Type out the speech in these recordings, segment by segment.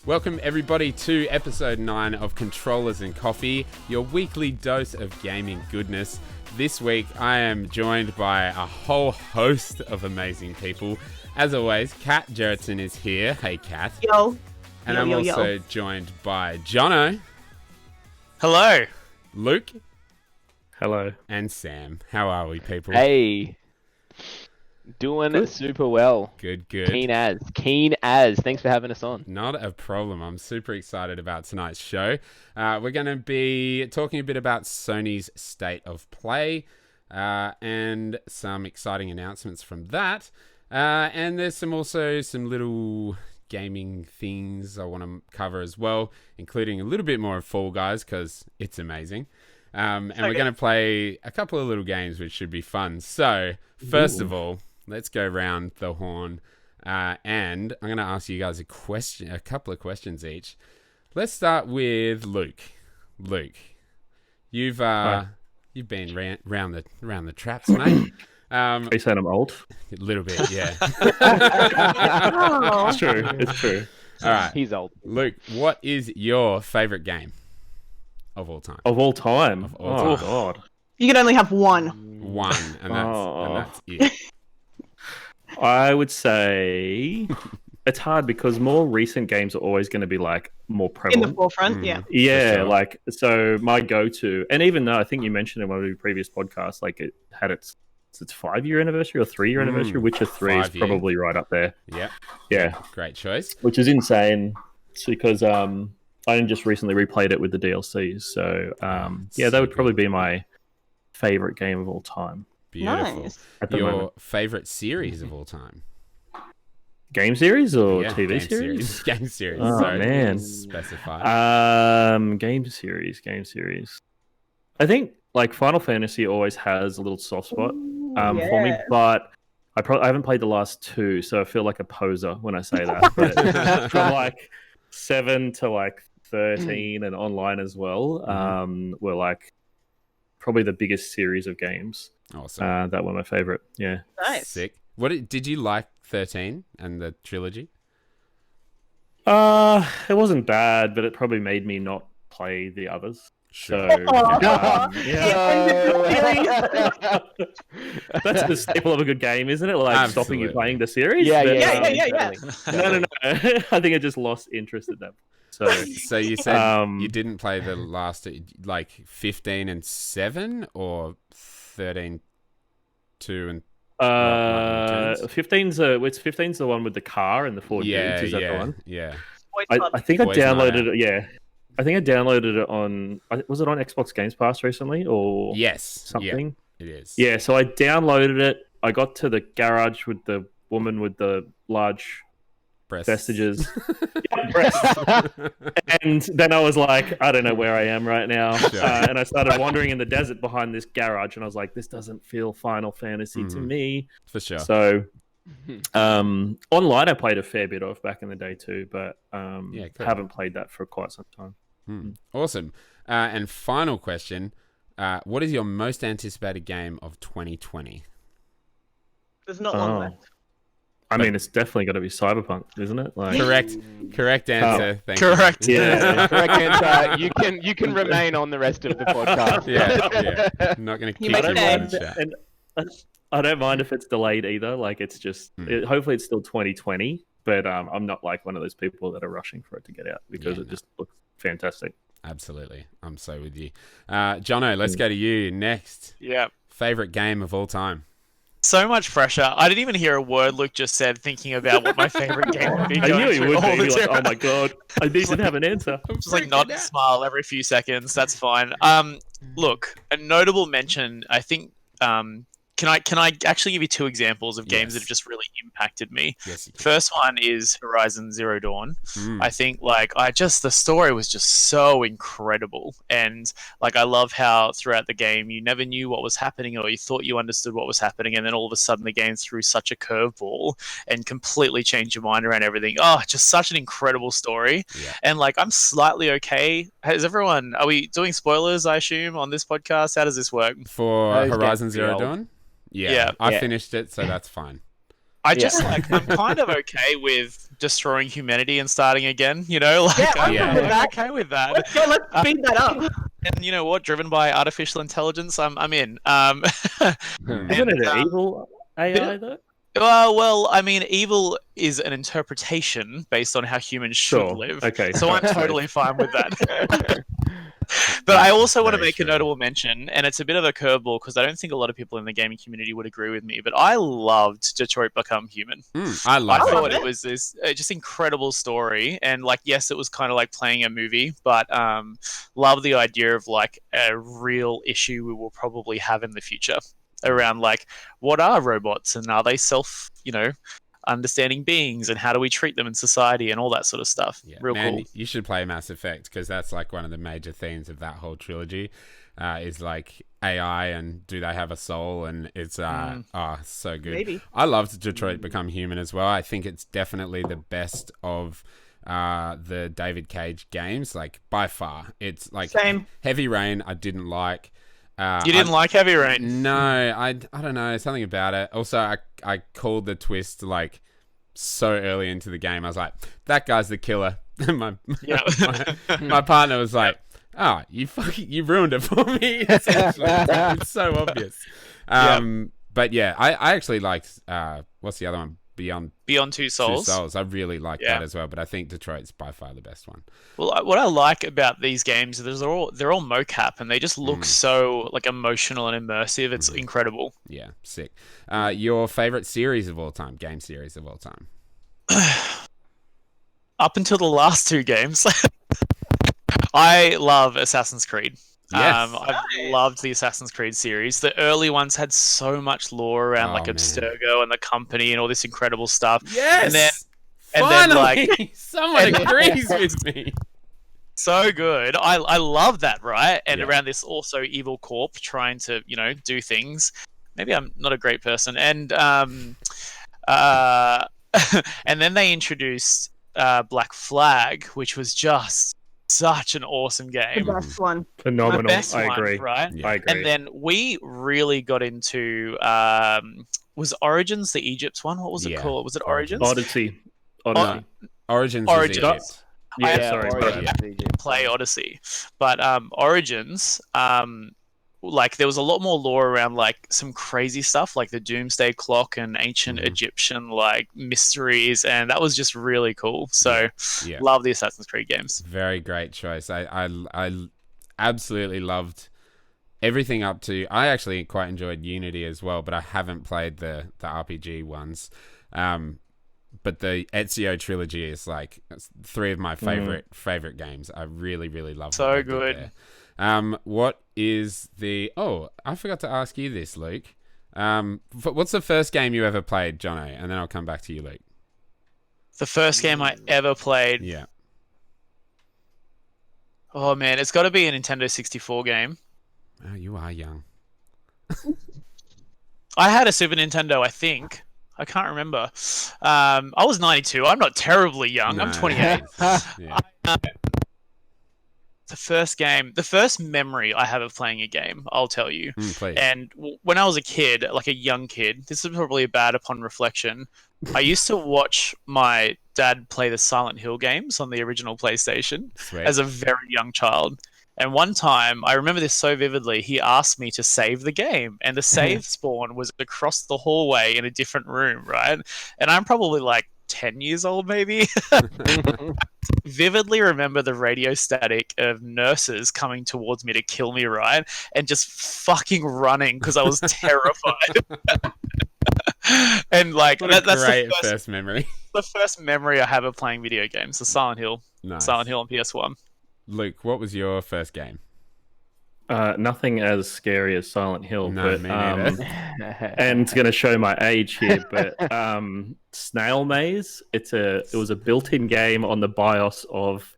Welcome everybody to episode 9 of Controllers and Coffee, your weekly dose of gaming goodness. This week I am joined by a whole host of amazing people. As always, Kat Gerritsen is here. Hey Kat. Yo. And I'm also joined by Jono. Hello. Luke. Hello. And Sam. How are we, people? Hey. Doing super well. Good. Keen as. Thanks for having us on. Not a problem. I'm super excited about tonight's show. We're going to be talking a bit about Sony's State of Play and some exciting announcements from that. And there's also some little gaming things I want to cover as well, including a little bit more of Fall Guys because it's amazing. And we're going to play a couple of little games which should be fun. So, first of all, let's go round the horn, and I'm going to ask you guys a couple of questions each. Let's start with Luke. Luke, you've been round the traps, mate. Are you saying I'm old? A little bit, yeah. It's true. All right, he's old. Luke, what is your favorite game of all time? Of all time? God. You can only have one. One, and that's it. I would say it's hard because more recent games are always going to be like more prevalent. In the forefront, yeah. Yeah, sure. like, so my go-to, and even though I think you mentioned in one of your previous podcasts, like it had its 5-year anniversary or 3-year anniversary, Witcher 3 is probably right up there. Yeah. Great choice. Which is insane because I just recently replayed it with the DLCs. So that would probably be my favorite game of all time. Beautiful. Nice. Your favorite series of all time? Game series or TV game series? Game series. Oh, Sorry, man. Specify. Game series. I think like Final Fantasy always has a little soft spot for me, but I haven't played the last 2, so I feel like a poser when I say that. But from like 7 to like 13 and online as well, were like probably the biggest series of games. Awesome. That were my favorite. Yeah. Nice. Sick. Did you like 13 and the trilogy? It wasn't bad, but it probably made me not play the others. Sure. So, that's the staple of a good game, isn't it? Like stopping you playing the series. Yeah. No. I think I just lost interest at that point. So you said you didn't play the last, like 15 and 7 or 13, 2 and 15's the one with the car and the 4 dudes. Is that the one? Yeah. I think I downloaded it. Yeah. I think I downloaded it on... Was it on Xbox Games Pass recently or something? Yeah, it is. Yeah, so I downloaded it. I got to the garage with the woman with the large vestiges. And then I was like, I don't know where I am right now. Sure. And I started wandering in the desert behind this garage, and I was like, this doesn't feel Final Fantasy to me. For sure. So... online I played a fair bit of back in the day too, but haven't played that for quite some time. Awesome. And final question, what is your most anticipated game of 2020? There's not long left. I mean, it's definitely got to be Cyberpunk, isn't it? Like... Correct answer. Thank correct. You. Yeah. Correct answer. You can remain on the rest of the podcast. Yeah. I'm not going to kick you in the chat. And I don't mind if it's delayed either. Like, it's just hopefully it's still 2020, but I'm not like one of those people that are rushing for it to get out because it just looks fantastic. Absolutely. I'm so with you. Jono, let's go to you next. Yeah. Favorite game of all time? So much pressure. I didn't even hear a word Luke just said thinking about what my favorite game would be. I knew he would be like, oh my god. God, I need to have an answer. Just like nod and smile every few seconds. That's fine. Look, a notable mention, I think, Can I actually give you 2 examples of games that have just really impacted me? Yes, you can. First one is Horizon Zero Dawn. I think the story was just so incredible, and like I love how throughout the game you never knew what was happening, or you thought you understood what was happening, and then all of a sudden the game threw such a curveball and completely changed your mind around everything. Oh, just such an incredible story. Yeah. And like I'm slightly okay. Are we doing spoilers, I assume, on this podcast? How does this work? For Horizon Zero Dawn? Yeah, I finished it, so that's fine. I just like I'm kind of okay with destroying humanity and starting again. You know, like Yeah, I'm okay with that. Let's go. Let's speed that up. And you know what? Driven by artificial intelligence, I'm in. Isn't it an evil AI though? Well, I mean, evil is an interpretation based on how humans should live. Okay. So I'm totally fine with that. But I also want to make a notable mention, and it's a bit of a curveball because I don't think a lot of people in the gaming community would agree with me, but I loved Detroit Become Human. I thought it was this just incredible story, and like, yes, it was kind of like playing a movie, but love the idea of like a real issue we will probably have in the future around like what are robots and are they self, understanding beings, and how do we treat them in society and all that sort of stuff. Real cool. You should play Mass Effect because that's like one of the major themes of that whole trilogy is like AI and do they have a soul, and it's so good. Maybe. I loved Detroit Become Human as well. I think it's definitely the best of the David Cage games, like by far. It's like Same. Heavy Rain I didn't like. You didn't like Heavy Rain? No, I don't know, something about it. Also, I called the twist like so early into the game. I was like, that guy's the killer. my partner was like, oh, you ruined it for me. Essentially. It's so obvious. But yeah, I actually liked what's the other one? Beyond Two Souls. I really like that as well, but I think Detroit's by far the best one. Well, what I like about these games is they're all mocap and they just look so like emotional and immersive. It's incredible. Yeah, sick. Your favorite series of all time, game series of all time? Up until the last two games, I love Assassin's Creed. Yes. I've loved the Assassin's Creed series. The early ones had so much lore around like Abstergo and the company and all this incredible stuff. Yes. Finally, someone agrees with me. So good. I love that, right? And around this also evil corp trying to, do things. Maybe I'm not a great person. And and then they introduced Black Flag, which was just such an awesome game. The best one. Phenomenal. The best I agree. one, right? Yeah. I agree. And then we really got into was Origins the Egypt one? What was it called? Was it Origins? Odyssey. Origins. Origins. Yeah, sorry. Origins. Play Odyssey, but Origins, like there was a lot more lore around like some crazy stuff like the Doomsday Clock and ancient Egyptian like mysteries, and that was just really cool. So love the Assassin's Creed games. Very great choice. I absolutely loved everything up to. I actually quite enjoyed Unity as well, but I haven't played the RPG ones. But the Ezio trilogy is like three of my favorite games. I really, really love. So good. What is the? Oh, I forgot to ask you this, Luke. What's the first game you ever played, Jono? And then I'll come back to you, Luke. The first game I ever played. Yeah. Oh man, it's got to be a Nintendo 64 game. Oh, you are young. I had a Super Nintendo, I think. I can't remember. I was 92. I'm not terribly young. No. I'm 28. Yeah. The first memory I have of playing a game, I'll tell you. Please. And when I was a kid, like a young kid, this is probably bad upon reflection. I used to watch my dad play the Silent Hill games on the original PlayStation as a very young child. And one time, I remember this so vividly, he asked me to save the game. And the save spawn was across the hallway in a different room, right? And I'm probably like 10 years old, maybe. Vividly remember the radio static of nurses coming towards me to kill me, right? And just fucking running because I was terrified. And like, that's the first memory. The first memory I have of playing video games, the Silent Hill. Nice. Silent Hill on PS1. Luke, what was your first game? Nothing as scary as Silent Hill, No, but me neither. and it's going to show my age here, but Snail Maze. It was a built-in game on the BIOS of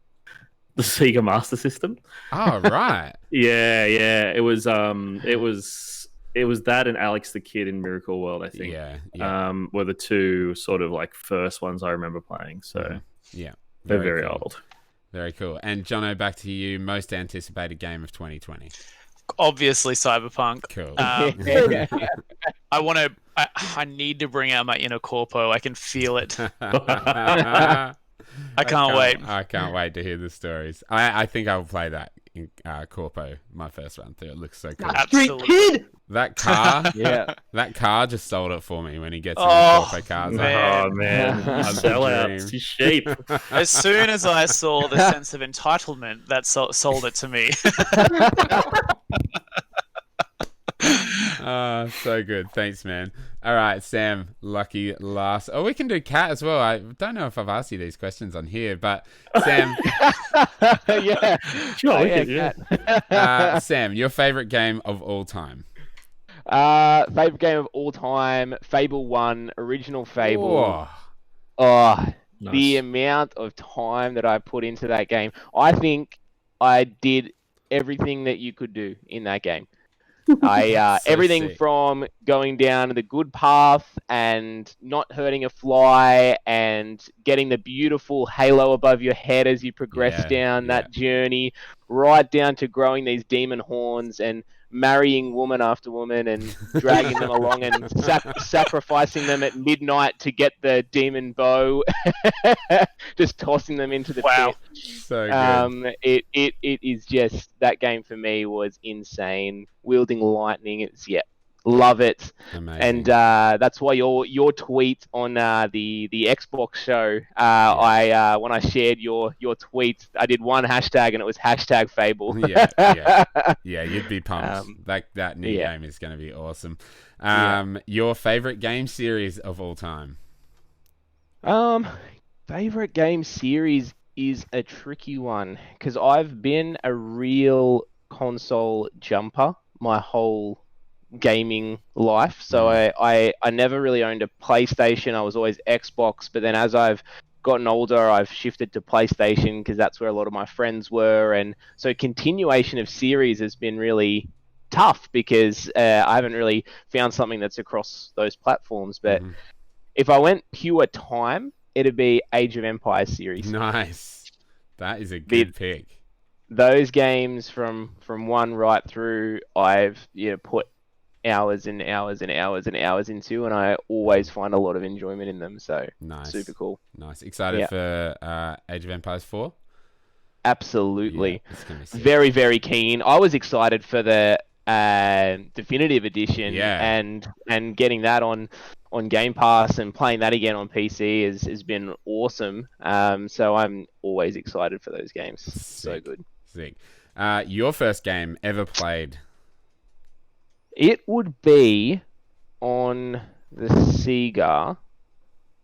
the Sega Master System. Oh, right. Yeah. It was that and Alex the Kid in Miracle World, I think. Yeah. Were the two sort of like first ones I remember playing. So yeah, they're very cool. old. Very cool. And Jono, back to you. Most anticipated game of 2020. obviously Cyberpunk. Cool. I need to bring out my inner corpo. I can feel it. I can't wait. I can't wait to hear the stories. I think I'll play that in Corpo my first run through. It looks so cool. Street Absolutely. kid. That car, Yeah. that car just sold it for me when he gets in Oh, the Corpo cars. man. Oh man, That's sell the out. dream. It's sheep. As soon as I saw the sense of entitlement, that sold it to me. So good. Thanks, man. All right, Sam, lucky last. Oh, we can do Cat as well. I don't know if I've asked you these questions on here, but Sam, Yeah. Sure, Oh, we yeah, could, yeah. Sam, your favorite game of all time? Favorite game of all time, Fable 1, original Fable. Oh, Oh, Nice. the amount of time that I put into that game. I think I did everything that you could do in that game. So Everything sick. from going down the good path and not hurting a fly and getting the beautiful halo above your head as you progress Yeah, down that journey, right down to growing these demon horns and marrying woman after woman and dragging them along and sacrificing them at midnight to get the demon bow, just tossing them into the Wow. pit. so good. It is just, that game for me was insane. Wielding lightning, love it. Amazing. And that's why your tweet on the Xbox show, when I shared your tweet, I did one hashtag and it was hashtag Fable. Yeah, you'd be pumped. That new yeah. game is going to be awesome. Your favorite game series of all time? Favorite game series is a tricky one because I've been a real console jumper my whole gaming life. So I never really owned a PlayStation. I was always Xbox, but then as I've gotten older, I've shifted to PlayStation because that's where a lot of my friends were. And so continuation of series has been really tough because I haven't really found something that's across those platforms. But if I went pure time, it'd be Age of Empires series. Nice. That is a good pick. Those games from one right through, I've put hours and hours and hours and hours into, and I always find a lot of enjoyment in them. So Nice. super cool. Nice. Excited for Age of Empires 4? Absolutely. Yeah, it's gonna be sick. Very, very keen. I was excited for the definitive edition and getting that on Game Pass and playing that again on PC has been awesome. So I'm always excited for those games. So Sick. good. Sick. Your first game ever played? It would be on the Sega,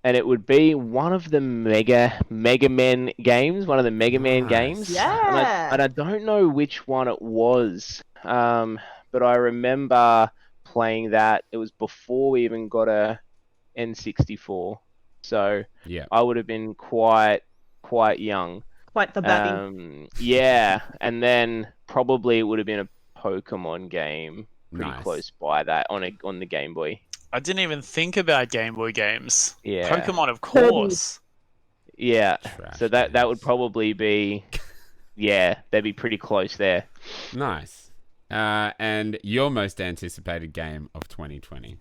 and it would be one of the Mega Man games, one of the Mega Man games. Yeah. And I don't know which one it was, but I remember playing that. It was before we even got a N64, so Yeah. I would have been quite young. Quite the babby. Yeah, and then probably it would have been a Pokemon game. Pretty Nice. close by that on the Game Boy. I didn't even think about Game Boy games. Yeah. Pokemon, of course. Yeah. Trash So that would games. probably be, they'd be pretty close there. Nice. And your most anticipated game of 2020?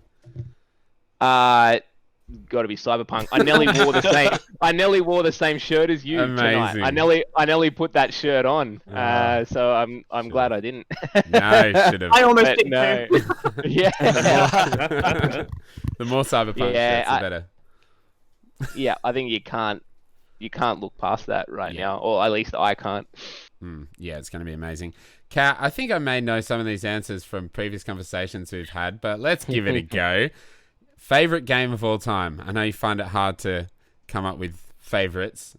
Got to be Cyberpunk. I nearly wore the same. I nearly wore the same shirt as you Amazing. tonight. I nearly put that shirt on. Oh. So I'm glad I didn't. No, should have. I almost But did no. too. Yeah. The more Cyberpunk shirts, the better. Yeah. I think you can't look past that right Yeah. now, or at least I can't. Yeah, it's going to be amazing. Kat, I think I may know some of these answers from previous conversations we've had, but let's give it a go. Favorite game of all time? I know you find it hard to come up with favorites.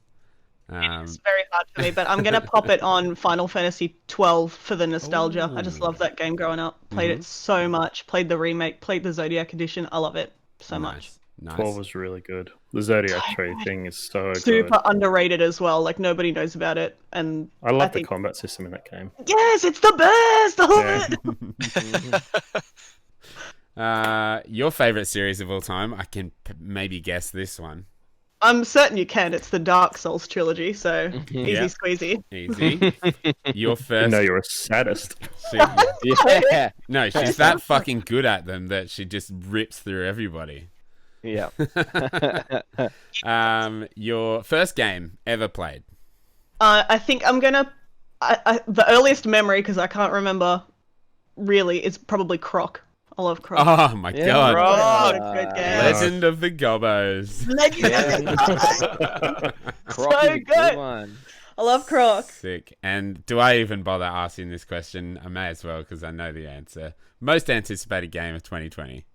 It's very hard for me, but I'm going to pop it on Final Fantasy 12 for the nostalgia. I just love that game growing up. Played it so much. Played the remake, played the Zodiac edition. I love it so much. Nice. 12 was really good. The Zodiac tree thing is so Super good. underrated as well. Like, nobody knows about it. And I love the think, combat system in that game. yes, it's the best! I love it! Your favorite series of all time? I can maybe guess this one. I'm certain you can. It's the Dark Souls trilogy, so easy Yeah. squeezy. Easy. Your first. No, you're a sadist. Yeah. No, she's that fucking good at them that she just rips through everybody. Yeah. Your first game ever played. I think I'm gonna. The earliest memory, because I can't remember really, is probably Croc. I love Croc. Oh my god. What a good game. Legend of the Gobbos. Legend of the Gobbos. So good. I love Croc. Sick. And do I even bother asking this question? I may as well because I know the answer. Most anticipated game of 2020.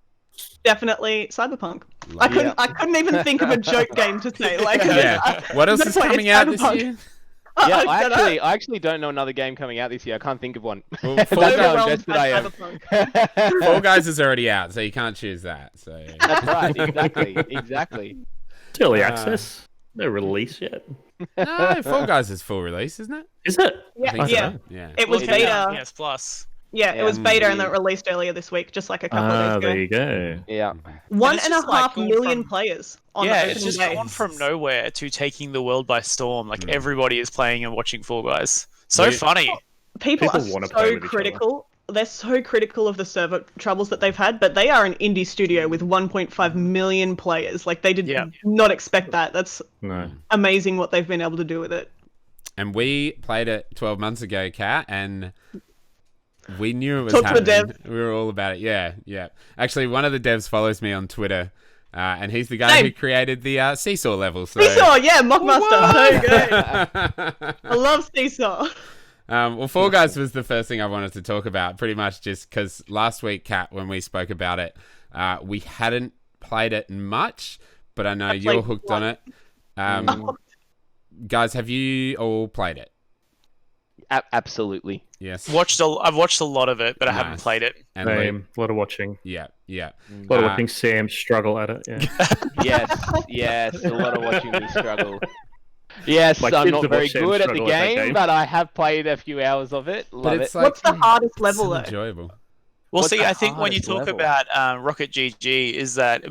Definitely Cyberpunk. I couldn't even think of a joke game to say. Like, yeah. What else is coming out this year? Yeah, I actually don't know another game coming out this year. I can't think of one. Well, That's how invested I am. Fall Guys is already out, so you can't choose that. So That's right. Exactly. It's early access. No release yet. no, Fall Guys is full release, isn't it? Is it? I think Yeah. so. Yeah. It was beta. Yes, plus. Yeah, it was beta and then released earlier this week, just like a couple of days There ago. you go. Yeah. 1.5 million players on the it's opening just day. gone from nowhere to taking the world by storm. Like everybody is playing and watching Fall Guys. So funny. People are wanna play so with each critical. They're so critical of the server troubles that they've had, but they are an indie studio with 1.5 million players. Like, they did not expect that. That's amazing what they've been able to do with it. And we played it 12 months ago, Kat, and we knew it was Talk to the happening. dev. We were all about it. Yeah. Actually, one of the devs follows me on Twitter, and he's the guy who created the Seesaw level. So... Seesaw, yeah, Mockmaster, so good. I love Seesaw. Well, Fall Guys was the first thing I wanted to talk about, pretty much just because last week, Kat, when we spoke about it, we hadn't played it much, but I know you're hooked on it. Guys, have you all played it? Absolutely. Yes. I've watched a lot of it, but I haven't played it. And Same. A lot of watching. Yeah. A lot of watching Sam struggle at it. Yeah. Yes. A lot of watching me struggle. Yes, My I'm kids not have very watched Sam good at the struggle at that game, game. but I have played a few hours of it. Love it. Like, What's the hardest level, so though? enjoyable. Well, What's see, the I think when you hardest talk level? about Rocket GG, is that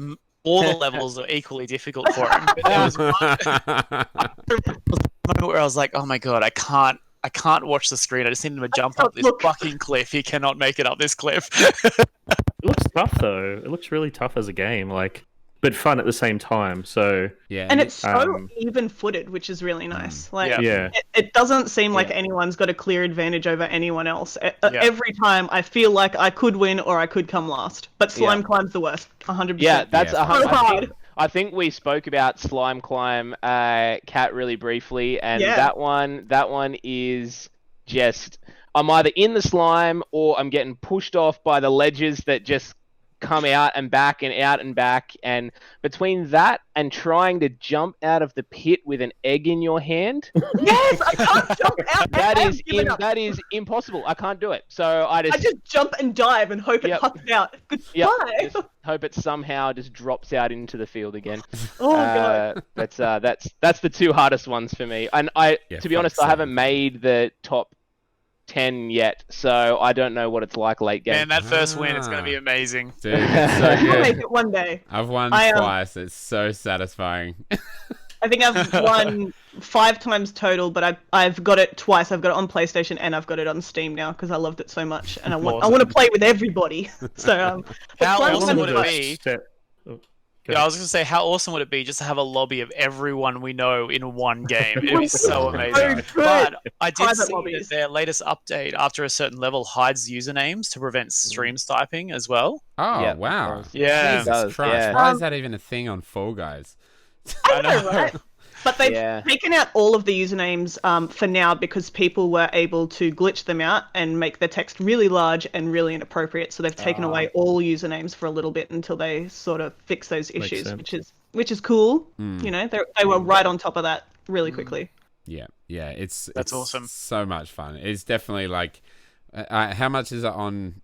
all the levels are equally difficult for him. But there was one moment where I was like, "Oh my god, I can't watch the screen. I just need him to jump up this fucking cliff. He cannot make it up this cliff." It looks tough though. It looks really tough as a game, but fun at the same time. So Yeah. And it's so even-footed, which is really nice. Like, yeah. it doesn't seem like anyone's got a clear advantage over anyone else. Every time I feel like I could win or I could come last. But Slime Climb's the worst, 100%. Yeah, that's Yeah. 100%. So hard. I think we spoke about Slime Climb, Cat, really briefly, and Yeah. that one is just I'm either in the slime or I'm getting pushed off by the ledges that just come out and back and out and back, and between that and trying to jump out of the pit with an egg in your hand, Yes, I can't jump out. that is impossible. I can't do it. So I I just jump and dive and hope it pops out. Goodbye. just hope it somehow just drops out into the field again. Oh, God. That's the two hardest ones for me. And to be honest, I haven't made the top 10 yet, so I don't know what it's like late game. Man, that first win is going to be amazing. Dude, it's so I'll good. make it one day. I've won twice. It's so satisfying. I think I've won 5 times total, but I've got it twice. I've got it on PlayStation and I've got it on Steam now because I loved it so much, and I want to play with everybody. So How Slime awesome Climb's would it fun. be? Yeah, I was going to say, how awesome would it be just to have a lobby of everyone we know in one game? It'd be so amazing. But I did Private see that lobbies. their latest update after a certain level hides usernames to prevent stream sniping as well. Oh, Yeah. wow. Yeah. Jesus Christ. yeah. Why is that even a thing on Fall Guys? I know, right? But they've Yeah. taken out all of the usernames for now because people were able to glitch them out and make the text really large and really inappropriate. So they've taken away all usernames for a little bit until they sort of fix those issues, sense. which is cool. You know, they were right on top of that really quickly. Yeah. It's awesome. So much fun. It's definitely like, how much is it on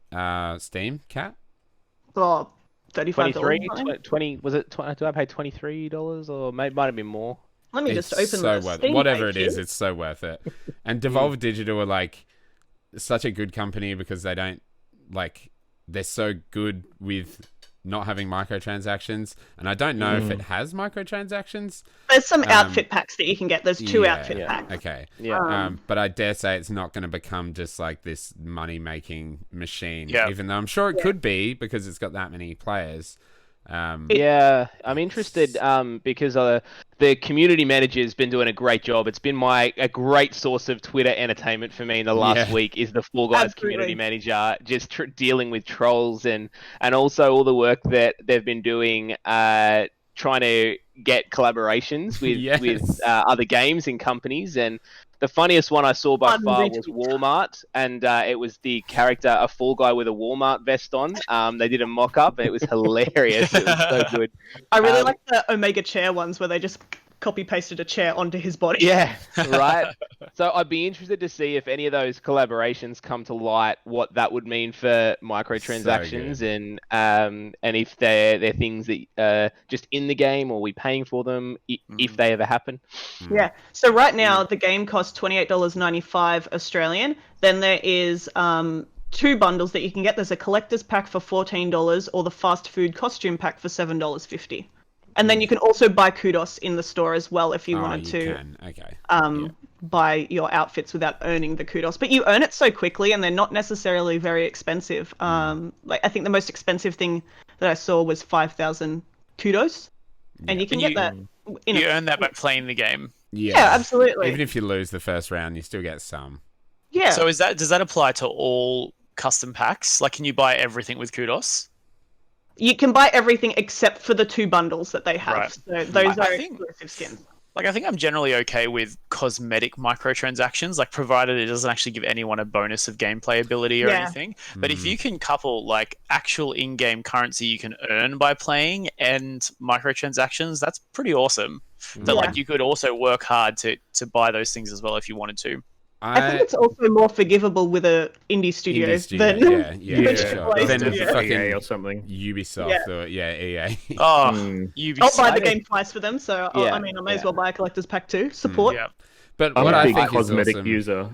Steam, Kat? Oh, $35. 23, something. 20, was it? Do I pay $23 or might have been more? Let me It's just open so the worth Steam it. Whatever page it is, here. it's so worth it. And Devolver Digital are like such a good company because they don't they're so good with not having microtransactions, and I don't know if it has microtransactions. There's some outfit packs that you can get. There's 2 outfit packs. Okay. Yeah. But I dare say it's not going to become just like this money-making machine, Yeah. even though I'm sure it could be because it's got that many players. Yeah, I'm interested because the community manager has been doing a great job. It's been a great source of Twitter entertainment for me in the last week. Is the Fall Guys community manager just dealing with trolls and also all the work that they've been doing trying to get collaborations with other games and companies. And the funniest one I saw by far was Walmart, and it was the character, a Fall Guy with a Walmart vest on. They did a mock-up, and it was hilarious. It was so good. I really like the Omega chair ones where they just copy-pasted a chair onto his body. Yeah, right. So I'd be interested to see if any of those collaborations come to light, what that would mean for microtransactions, and if they're things that just in the game or we paying for them if they ever happen. Yeah. So right now the game costs $28.95 Australian. Then there is 2 bundles that you can get. There's a collector's pack for $14 or the fast food costume pack for $7.50. And then you can also buy kudos in the store as well if you wanted to buy your outfits without earning the kudos. But you earn it so quickly, and they're not necessarily very expensive. Like I think the most expensive thing that I saw was 5,000 kudos, and you can get that. You earn that by playing the game. Yeah, absolutely. Even if you lose the first round, you still get some. Yeah. So does that apply to all custom packs? Like, can you buy everything with kudos? You can buy everything except for the 2 bundles that they have. Right. So those are exclusive skins. Like, I think I'm generally okay with cosmetic microtransactions, like provided it doesn't actually give anyone a bonus of gameplay ability or anything. But if you can couple like actual in-game currency you can earn by playing and microtransactions, that's pretty awesome. That like you could also work hard to buy those things as well if you wanted to. I think it's also more forgivable with a indie studio than fucking EA or something. Ubisoft or EA. Ubisoft. I'll buy the game twice for them, so I mean, I may as well buy a collector's pack too. Support. But I'm what a I big think cosmetic is awesome... user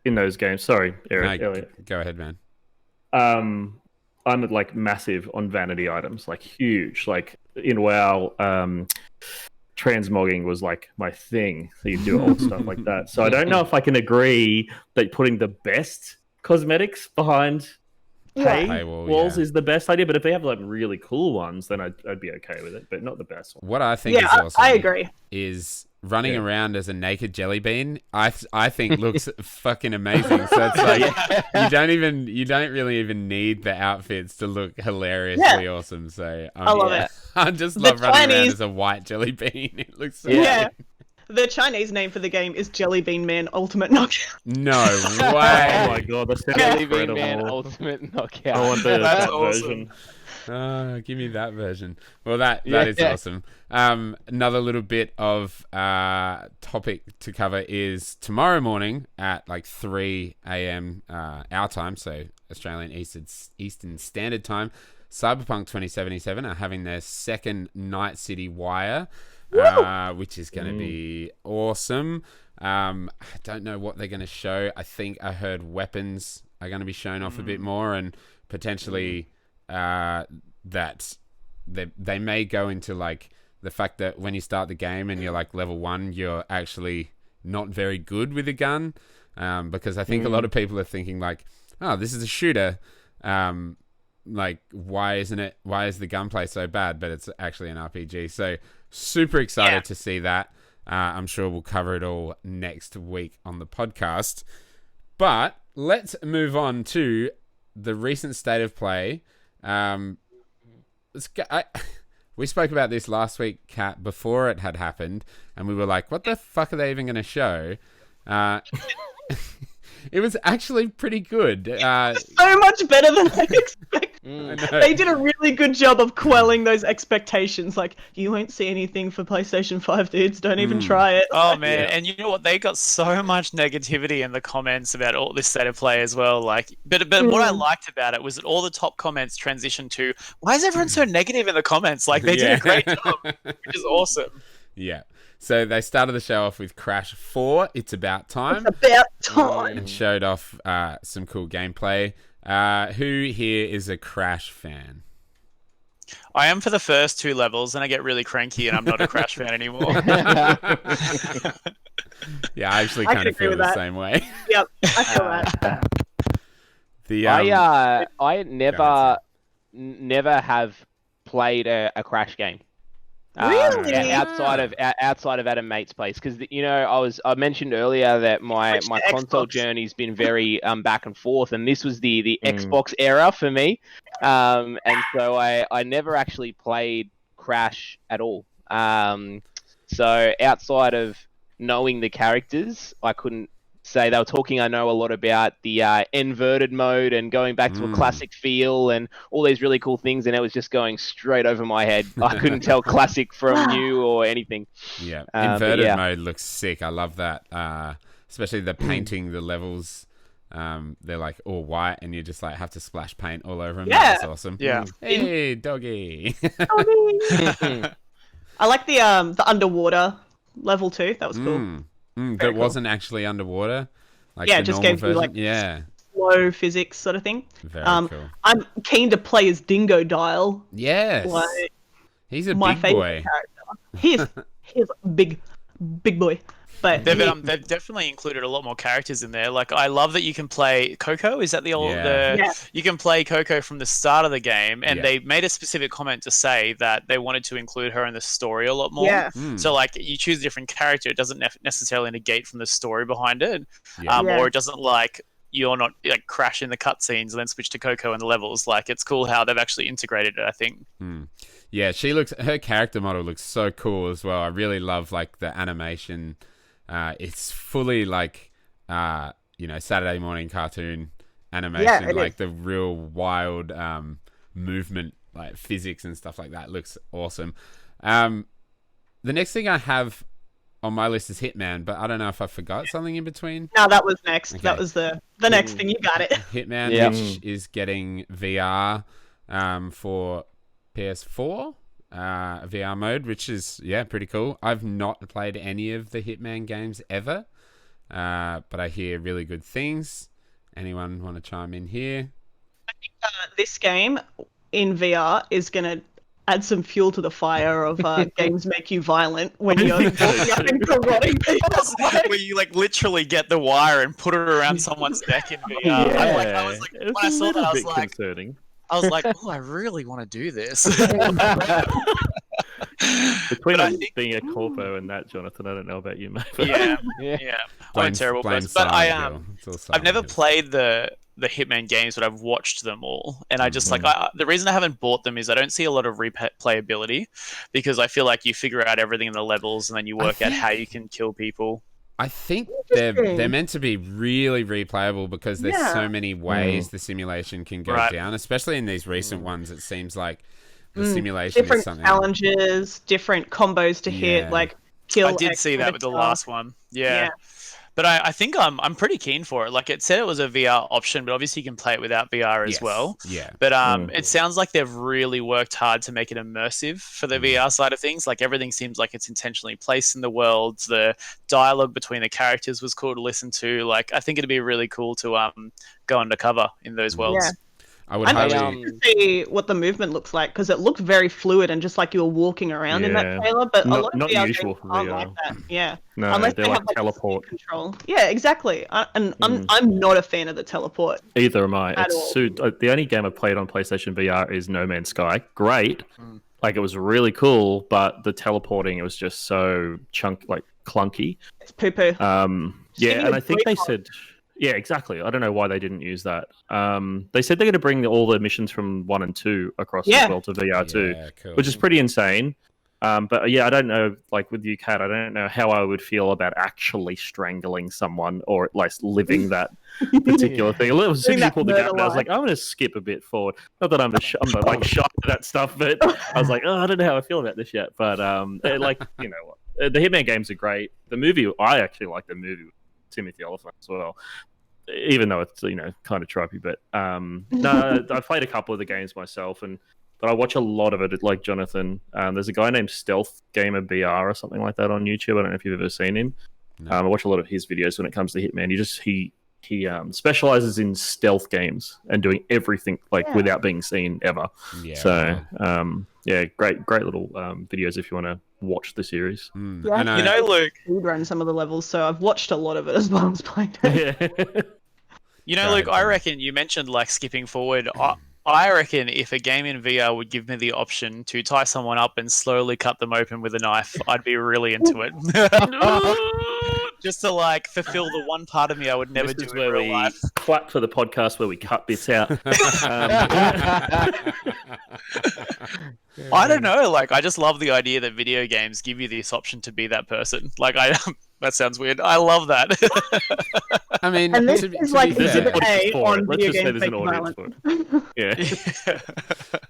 in those games. Sorry, Eric. Go ahead, man. I'm like massive on vanity items, like huge. Like in WoW, transmogging was like my thing. So you do old stuff like that. So I don't know if I can agree that putting the best cosmetics behind paywalls is the best idea. But if they have like really cool ones, then I'd be okay with it. But not the best one. What I think is awesome, I agree, is running around as a naked jelly bean. I think looks fucking amazing. So it's like you don't really even need the outfits to look hilariously awesome. So I love it. I just love running around as a white jelly bean. It looks so The Chinese name for the game is Jelly Bean Man Ultimate Knockout. No way! Oh my god, that's Jelly Bean Man Ultimate Knockout. I want that version. Give me that version. Well, that is awesome. Another little bit of topic to cover is tomorrow morning at like 3 a.m. Our time, so Australian Eastern Standard Time, Cyberpunk 2077 are having their second Night City Wire, which is going to be awesome. I don't know what they're going to show. I think I heard weapons are going to be shown off a bit more, and potentially that they may go into like the fact that when you start the game and you're like level 1, you're actually not very good with a gun, because I think a lot of people are thinking like, oh, this is a shooter, like why is the gunplay so bad? But it's actually an RPG. So super excited to see that. I'm sure we'll cover it all next week on the podcast. But let's move on to the recent state of play. We spoke about this last week, Kat, before it had happened, and we were like, what the fuck are they even going to show? It was actually pretty good. So much better than I expected. They did a really good job of quelling those expectations. Like, you won't see anything for PlayStation 5, dudes. Don't even try it. Oh, man. And you know what? They got so much negativity in the comments about all this state of play as well. Like, but what I liked about it was that all the top comments transitioned to, why is everyone so negative in the comments? Like, they did a great job, which is awesome. Yeah. So they started the show off with Crash 4, It's About Time. It's about time. And showed off some cool gameplay. Who here is a Crash fan? I am for the first 2 levels, and I get really cranky, and I'm not a Crash fan anymore. Yeah, I actually I kind can of agree feel with the that. same way. Yep, I feel that. The I Go never have played a Crash game. Really? Outside of at a mate's place, because I mentioned earlier that my Switched to console Xbox. journey's been very back and forth, and this was the Mm. Xbox era for me, and so I never actually played Crash at all. So outside of knowing the characters, I couldn't say. They were talking, I know, a lot about the inverted mode and going back to a classic feel and all these really cool things, and it was just going straight over my head. I couldn't tell classic from new or anything. Yeah, but inverted yeah. mode looks sick. I love that. Especially the painting the levels. They're like all white, and you just like have to splash paint all over them. Yeah. That's awesome. Yeah. Hey, doggy. I like the underwater level too. That was cool. That Very cool. wasn't actually underwater. Like Yeah, the it just normal gave you, version. like, Yeah, Slow physics sort of thing. very cool. I'm keen to play as Dingo Dial. Yes, Like, he's a my big favorite boy. character. He's a big boy. But They've definitely included a lot more characters in there. Like, I love that you can play Coco. Is that the old? Yeah. Yeah. You can play Coco from the start of the game, and Yeah. they made a specific comment to say that they wanted to include her in the story a lot more. Yeah. So, like, you choose a different character, it doesn't necessarily negate from the story behind it, Yeah. or it doesn't you're not like crash in the cutscenes and then switch to Coco and the levels. Like, it's cool how they've actually integrated it, I think. Yeah, her character model looks so cool as well. I really love like the animation. It's fully like Saturday morning cartoon animation. Yeah, it like is. the real wild movement, like physics and stuff like that looks awesome. The next thing I have on my list is Hitman, but I don't know if I forgot something in between. No, that was next. Okay. That was the next thing. You got it. Hitman, Yeah. which is getting VR for PS4 VR mode, which is pretty cool. I've not played any of the Hitman games ever, but I hear really good things. Anyone want to chime in here? This game in VR is gonna add some fuel to the fire of games make you violent when you're walking up and garroting people. Where you like literally get the wire and put it around someone's neck in VR. I was like, It's when I a saw that, little I was bit like, concerning. oh, I really want to do this. Between But I us think- being a corpo and that, Jonathan, I don't know about you, mate. yeah, Yeah. yeah. I'm a terrible blame person, but I Silent Hill. It's all I've Silent never Hill. played the Hitman games, but I've watched them all, and I just the reason I haven't bought them is I don't see a lot of replayability, because I feel like you figure out everything in the levels and then you work out how you can kill people. I think Interesting. they're meant to be really replayable because there's Yeah. so many ways the simulation can go Right. down, especially in these recent ones. It seems like the simulation Different is something. challenges, different combos to Yeah. hit, like kill. I did see that with the last one. Yeah. But I think I'm pretty keen for it. Like, it said it was a VR option, but obviously you can play it without VR as Yes. well. Yeah. But it sounds like they've really worked hard to make it immersive for the VR side of things. Like, everything seems like it's intentionally placed in the worlds. The dialogue between the characters was cool to listen to. Like, I think it'd be really cool to go undercover in those worlds. Yeah. I would I'm highly. interested to see what the movement looks like, because it looked very fluid and just like you were walking around in that Yeah. trailer. But a Not- lot of not VR usual games for aren't VR. like that. Yeah, No, unless they're they like have like teleport. speed control. Yeah, exactly. I'm not a fan of the teleport. Either am I. At all. The only game I've played on PlayStation VR is No Man's Sky. Great. Like, it was really cool, but the teleporting, it was just so clunky. It's poo poo. Yeah, and I think they said... Yeah, exactly. I don't know why they didn't use that. They said they're going to bring all the missions from 1 and 2 across as well to VR too, Yeah, cool. which is pretty insane. But yeah, I don't know, like with you, Kat, I don't know how I would feel about actually strangling someone or at least living that particular thing. As soon as you that pulled the gun, murder I was like, I'm going to skip a bit forward. Not that I'm not like shocked at that stuff, but I was like, oh, I don't know how I feel about this yet. But like, you know what? The Hitman games are great. The movie, I actually like the movie with Timothy Olyphant as well, even though it's kind of tropey. But no, I've played a couple of the games myself, but I watch a lot of it. Like Jonathan, there's a guy named Stealth Gamer BR or something like that on YouTube. I don't know if you've ever seen him. No. I watch a lot of his videos when it comes to Hitman. He he specializes in stealth games and doing everything without being seen ever. Yeah. So great little videos if you want to watch the series. Yeah, You know, Luke. Speedrun some of the levels, so I've watched a lot of it as well as played it. You know, Go Luke, ahead, I Jimmy. reckon you mentioned like skipping forward. I reckon if a game in VR would give me the option to tie someone up and slowly cut them open with a knife, I'd be really into it. Just to like fulfill the one part of me I would never This do is in where real we life. clap for the podcast where we cut bits out. I don't know. Like, I just love the idea that video games give you this option to be that person. Like, that sounds weird. I love that. I mean, And this to be is like fair, Exhibit A for it. on Let's video just say games there's an making audience violence. for it. Yeah.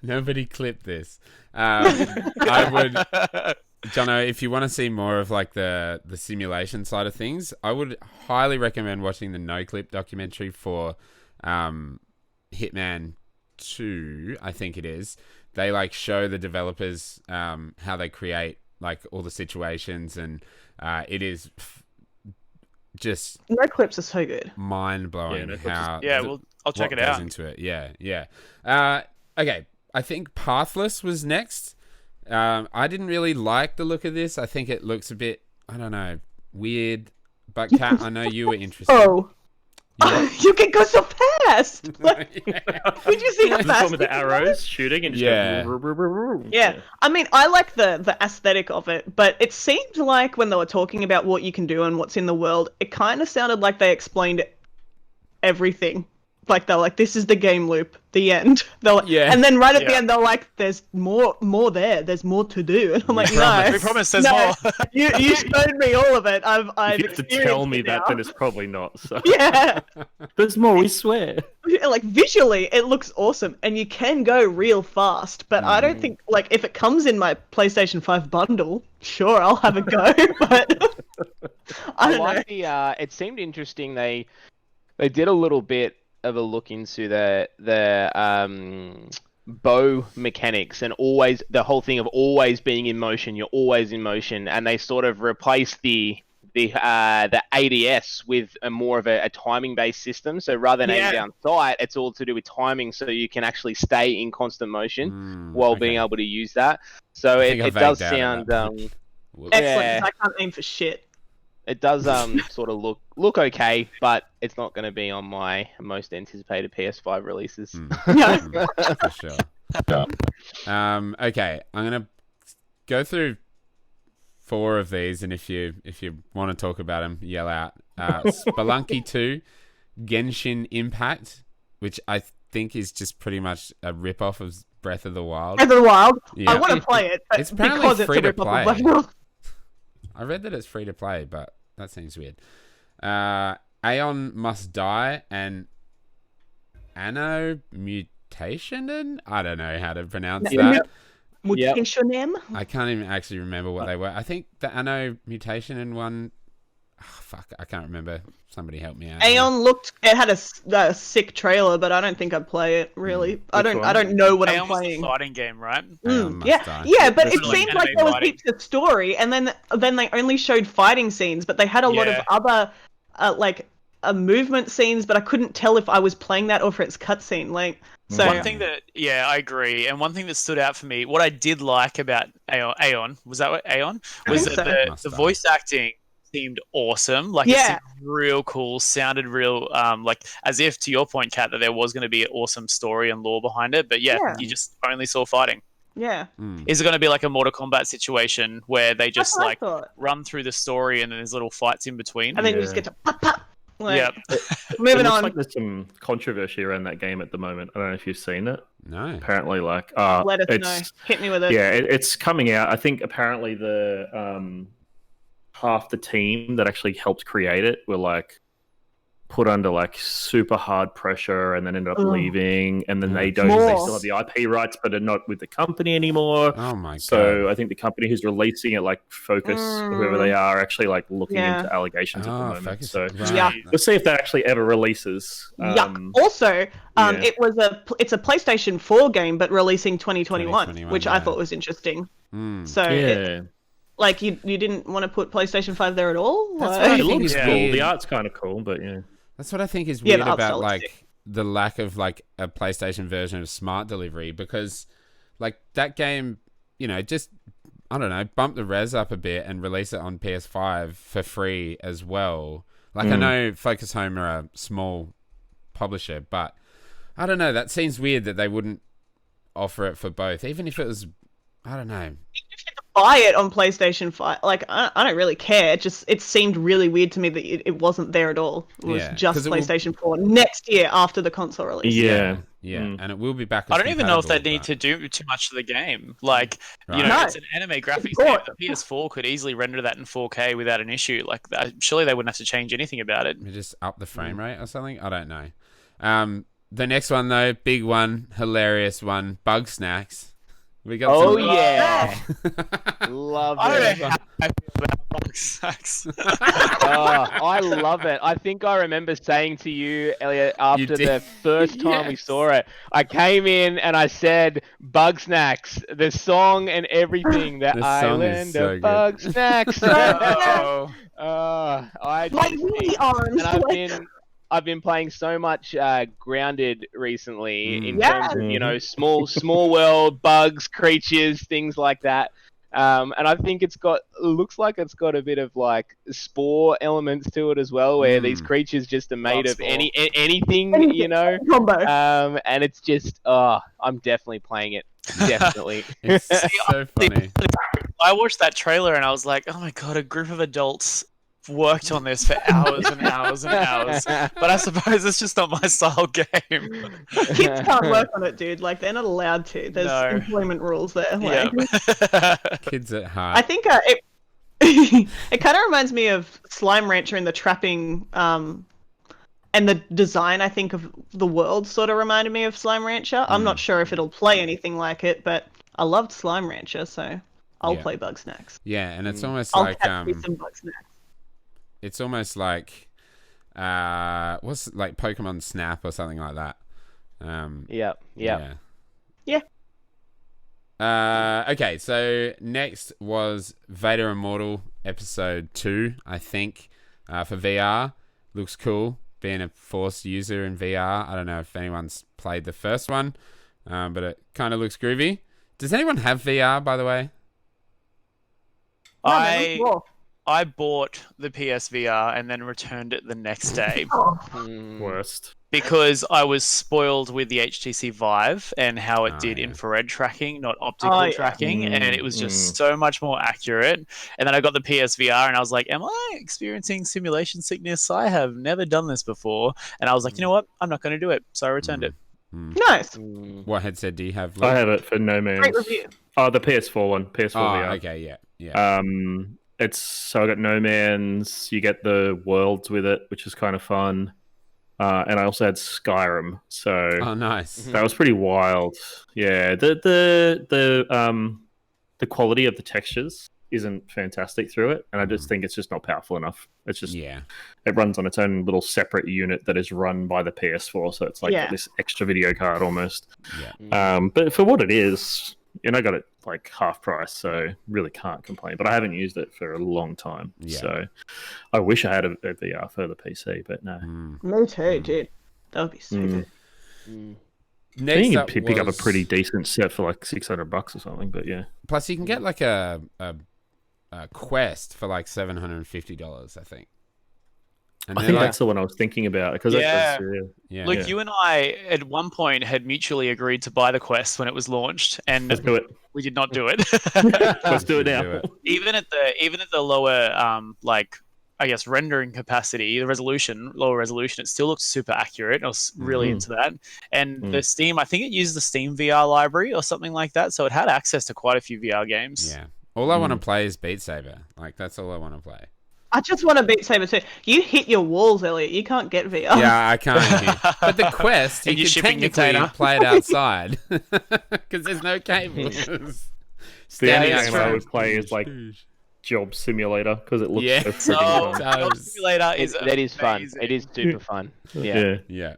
nobody clipped this. I would, Jono, if you want to see more of like the simulation side of things, I would highly recommend watching the No Clip documentary for Hitman 2, I think it is. They like show the developers how they create like all the situations, and it is just No clips are so good. mind blowing No Clips is- how I'll check what it out. goes into it. Yeah. Okay, I think Pathless was next. I didn't really like the look of this. I think it looks a bit, I don't know, weird. But Kat, I know you were interested. Oh, You you can go so fast. Like, did you see how This one fast? with the arrows shooting and just Yeah. Yeah, I mean, I like the aesthetic of it, but it seemed like when they were talking about what you can do and what's in the world, it kind of sounded like they explained everything. Like they're like, this is the game loop, the end. They're like, Yeah. and then right at the Yeah. end, they're like, there's more there. There's more to do. And I'm like, promise. no, We promise there's no, more. you showed me all of it. I've If you have to tell experienced me it that, now. then it's probably not. So. Yeah. There's more, we swear. Like visually it looks awesome and you can go real fast, but I don't think like if it comes in my PlayStation 5 bundle, sure, I'll have a go. But I don't know. like the. It seemed interesting. They did a little bit of a look into the bow mechanics and always the whole thing of always being in motion. You're always in motion, and they sort of replaced the ADS with a more of a timing based system. So rather than aiming down sight, it's all to do with timing, so you can actually stay in constant motion while being able to use that. So I think I it does vagued out sound about Excellent, 'cause yeah. I can't aim for shit. it does sort of look okay, but it's not going to be on my most anticipated PS5 releases. Yeah. for sure. Okay, I'm gonna go through 4 of these, and if you want to talk about them, yell out. Spelunky 2, Genshin Impact, which I think is just pretty much a rip-off of Breath of the Wild. Breath of the Wild. Yeah. I want to play it, but It's apparently because it's free a to rip-off of play. Breath of the Wild. I read that it's free to play, but that seems weird. Aeon Must Die and Anno Mutationen? I don't know how to pronounce that. Mutationem. I can't even actually remember what they were. I think the Anno Mutationen one... Oh, fuck, I can't remember. Somebody help me out. Aeon looked. It had a sick trailer, but I don't think I'd play it. Really, I Which don't. one? I don't know what Aeon I'm was the playing. fighting game, right? Aeon Must Yeah, Die. yeah, but This it is like seemed like anime there was fighting. heaps of story, and then they only showed fighting scenes, but they had a lot of Yeah. other, like, movement scenes. But I couldn't tell if I was playing that or if it's cutscene. Like, so One thing that, I agree, and one thing that stood out for me, what I did like about Aeon was that what Aeon was think that so. Must the Die. voice acting seemed awesome. Like, it Yeah. seemed real cool, sounded real, like as if to your point, Kat, that there was going to be an awesome story and lore behind it. But Yeah. you just only saw fighting. yeah, Is it going to be like a Mortal Kombat situation where they that's just what I like thought. run through the story and then there's little fights in between? And then you just get to pop pop. Like, Yeah. Moving It looks on. like there's some controversy around that game at the moment. I don't know if you've seen it. No. Apparently, like, Let us know. it's Hit me with it. yeah, it's coming out. I think apparently the half the team that actually helped create it were like put under like super hard pressure and then ended up Ugh. leaving, and then they don't. More. They still have the IP rights, but are not with the company anymore. Oh my god. So I think the company who's releasing it, like Focus, whoever they are, actually like looking Yeah. into allegations at the moment. Focus. So Right. Yeah. we'll see if that actually ever releases. Yuck. Also, yeah. it's a PlayStation 4 game, but releasing 2021, 2021, which I yeah. thought was interesting. Mm. So, Yeah, like, you didn't want to put PlayStation 5 there at all? That's Like- what I it think looks is Yeah. cool. weird. The art's kind of cool, but yeah. That's what I think is Yeah, weird the about upsell like stick. the lack of like a PlayStation version of Smart Delivery, because like that game, you know, just I don't know, bump the res up a bit and release it on PS5 for free as well. Like I know Focus Home are a small publisher, but I don't know, that seems weird that they wouldn't offer it for both, even if it was, I don't know. Buy it on PlayStation 5. Like, I don't really care. It seemed really weird to me that it wasn't there at all. It was just PlayStation 4 next year after the console release. Yeah. And it will be back. I don't even know if they need to do too much to the game. Like, you know, it's an anime graphics game. The PS4 could easily render that in 4K without an issue. Like, surely they wouldn't have to change anything about it. Just up the frame rate or something. I don't know. The next one though, big one, hilarious one, Bugsnax. We got Oh yeah, love I don't it. know how I feel about Bugsnax. I love it. I think I remember saying to you, Elliot, after the first time we saw it, I came in and I said, Bugsnax, the song and everything, the island so of Bugsnax. I Like really orange. and I've been playing so much Grounded recently in terms of, you know, small world, bugs, creatures, things like that. And I think looks like it's got a bit of like spore elements to it as well, where these creatures just are made of anything, you know. And it's just, I'm definitely playing it. Definitely. It's so funny. I watched that trailer and I was like, oh my god, a group of adults worked on this for hours and hours and hours. But I suppose it's just not my style game. Kids can't work on it, dude. Like, they're not allowed to. There's employment rules there. Like, Kids at heart. I think it kind of reminds me of Slime Rancher in the trapping, and the design, I think, of the world sort of reminded me of Slime Rancher. I'm not sure if it'll play anything like it, but I loved Slime Rancher, so I'll play Bugsnax. Yeah, and it's almost I'll like catch me some Bugsnax. It's almost like what's like Pokemon Snap or something like that. Yeah. Okay, so next was Vader Immortal Episode 2, I think, for VR. Looks cool, being a Force user in VR. I don't know if anyone's played the first one, but it kind of looks groovy. Does anyone have VR, by the way? I bought the PSVR and then returned it the next day. Worst. Because I was spoiled with the HTC Vive and how it did infrared tracking, not optical tracking, and it was just so much more accurate. And then I got the PSVR and I was like, am I experiencing simulation sickness? I have never done this before. And I was like, you know what? I'm not going to do it. So I returned it. Nice. What headset do you have? I have it for No Man's. Great review. Oh, the PS4 one. PS4 VR. Okay, yeah. So I got No Man's. You get the worlds with it, which is kind of fun. And I also had Skyrim. So nice. That was pretty wild. Yeah, the quality of the textures isn't fantastic through it, and I just think it's just not powerful enough. It's just it runs on its own little separate unit that is run by the PS4, so it's like this extra video card almost. But for what it is, I got it like half price, so really can't complain. But I haven't used it for a long time, so I wish I had a VR for the PC, but no. Me too, dude. That would be so good. Next you up can pick up a pretty decent set for like $600 or something, but yeah. Plus, you can get like a Quest for like $750, I think. And I think that's the one I was thinking about. Because Look, you and I at one point had mutually agreed to buy the Quest when it was launched, and let's do it. We did not do it. Let's do it now. Even at the lower I guess rendering capacity, the lower resolution, it still looks super accurate. I was really into that. And the Steam, I think it used the Steam VR library or something like that, so it had access to quite a few VR games. Yeah. All I want to play is Beat Saber. Like, that's all I want to play. I just want to Beat Saber too. You hit your walls, Elliot. You can't get VR. Yeah, I can't hit. But the Quest, you can technically play it outside. Because there's no cables. The only game I would play is like Job Simulator, because it looks so freaking fun. Job Simulator is fun. It is super fun. Yeah.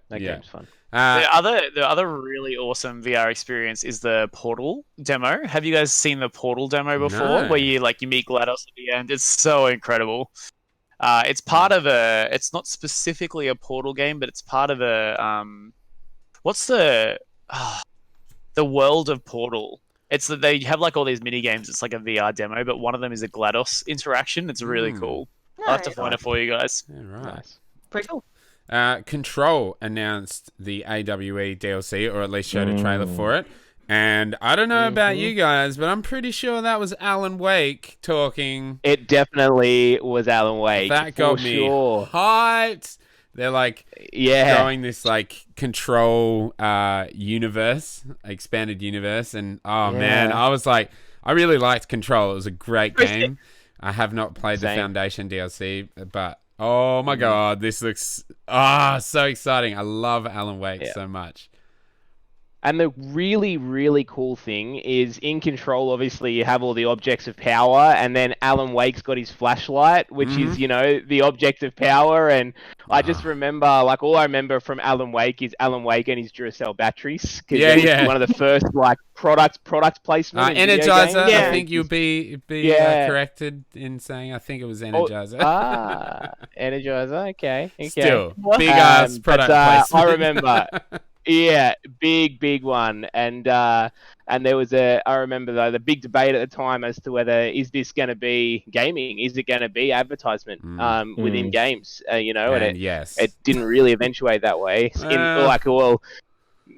That game's fun. The other really awesome VR experience is the Portal demo. Have you guys seen the Portal demo before? No. Where you meet GLaDOS at the end? It's so incredible. It's part of a. It's not specifically a Portal game, but it's part of a. What's the world of Portal? It's that they have like all these mini games. It's like a VR demo, but one of them is a GLaDOS interaction. It's really cool. I'll have to find it for you guys. Yeah, right. Nice. Pretty cool. Control announced the AWE DLC, or at least showed a trailer for it. And I don't know about you guys, but I'm pretty sure that was Alan Wake talking. It definitely was Alan Wake. That got me hyped. They're like going this like Control universe, expanded universe, and man, I was like, I really liked Control. It was a great game. I have not played the Foundation DLC, but oh my god, this looks so exciting. I love Alan Wake so much. And the really, really cool thing is in Control, obviously, you have all the objects of power, and then Alan Wake's got his flashlight, which is, the object of power. And I just remember, like, all I remember from Alan Wake is Alan Wake and his Duracell batteries. One of the first, like, product placement. Energizer, I think you'll be corrected in saying, I think it was Energizer. Energizer, okay. Still, big-ass product placement. I remember... Yeah, big one, and there was I remember though the big debate at the time as to whether is this going to be gaming, is it going to be advertisement within games, and it didn't really eventuate that way.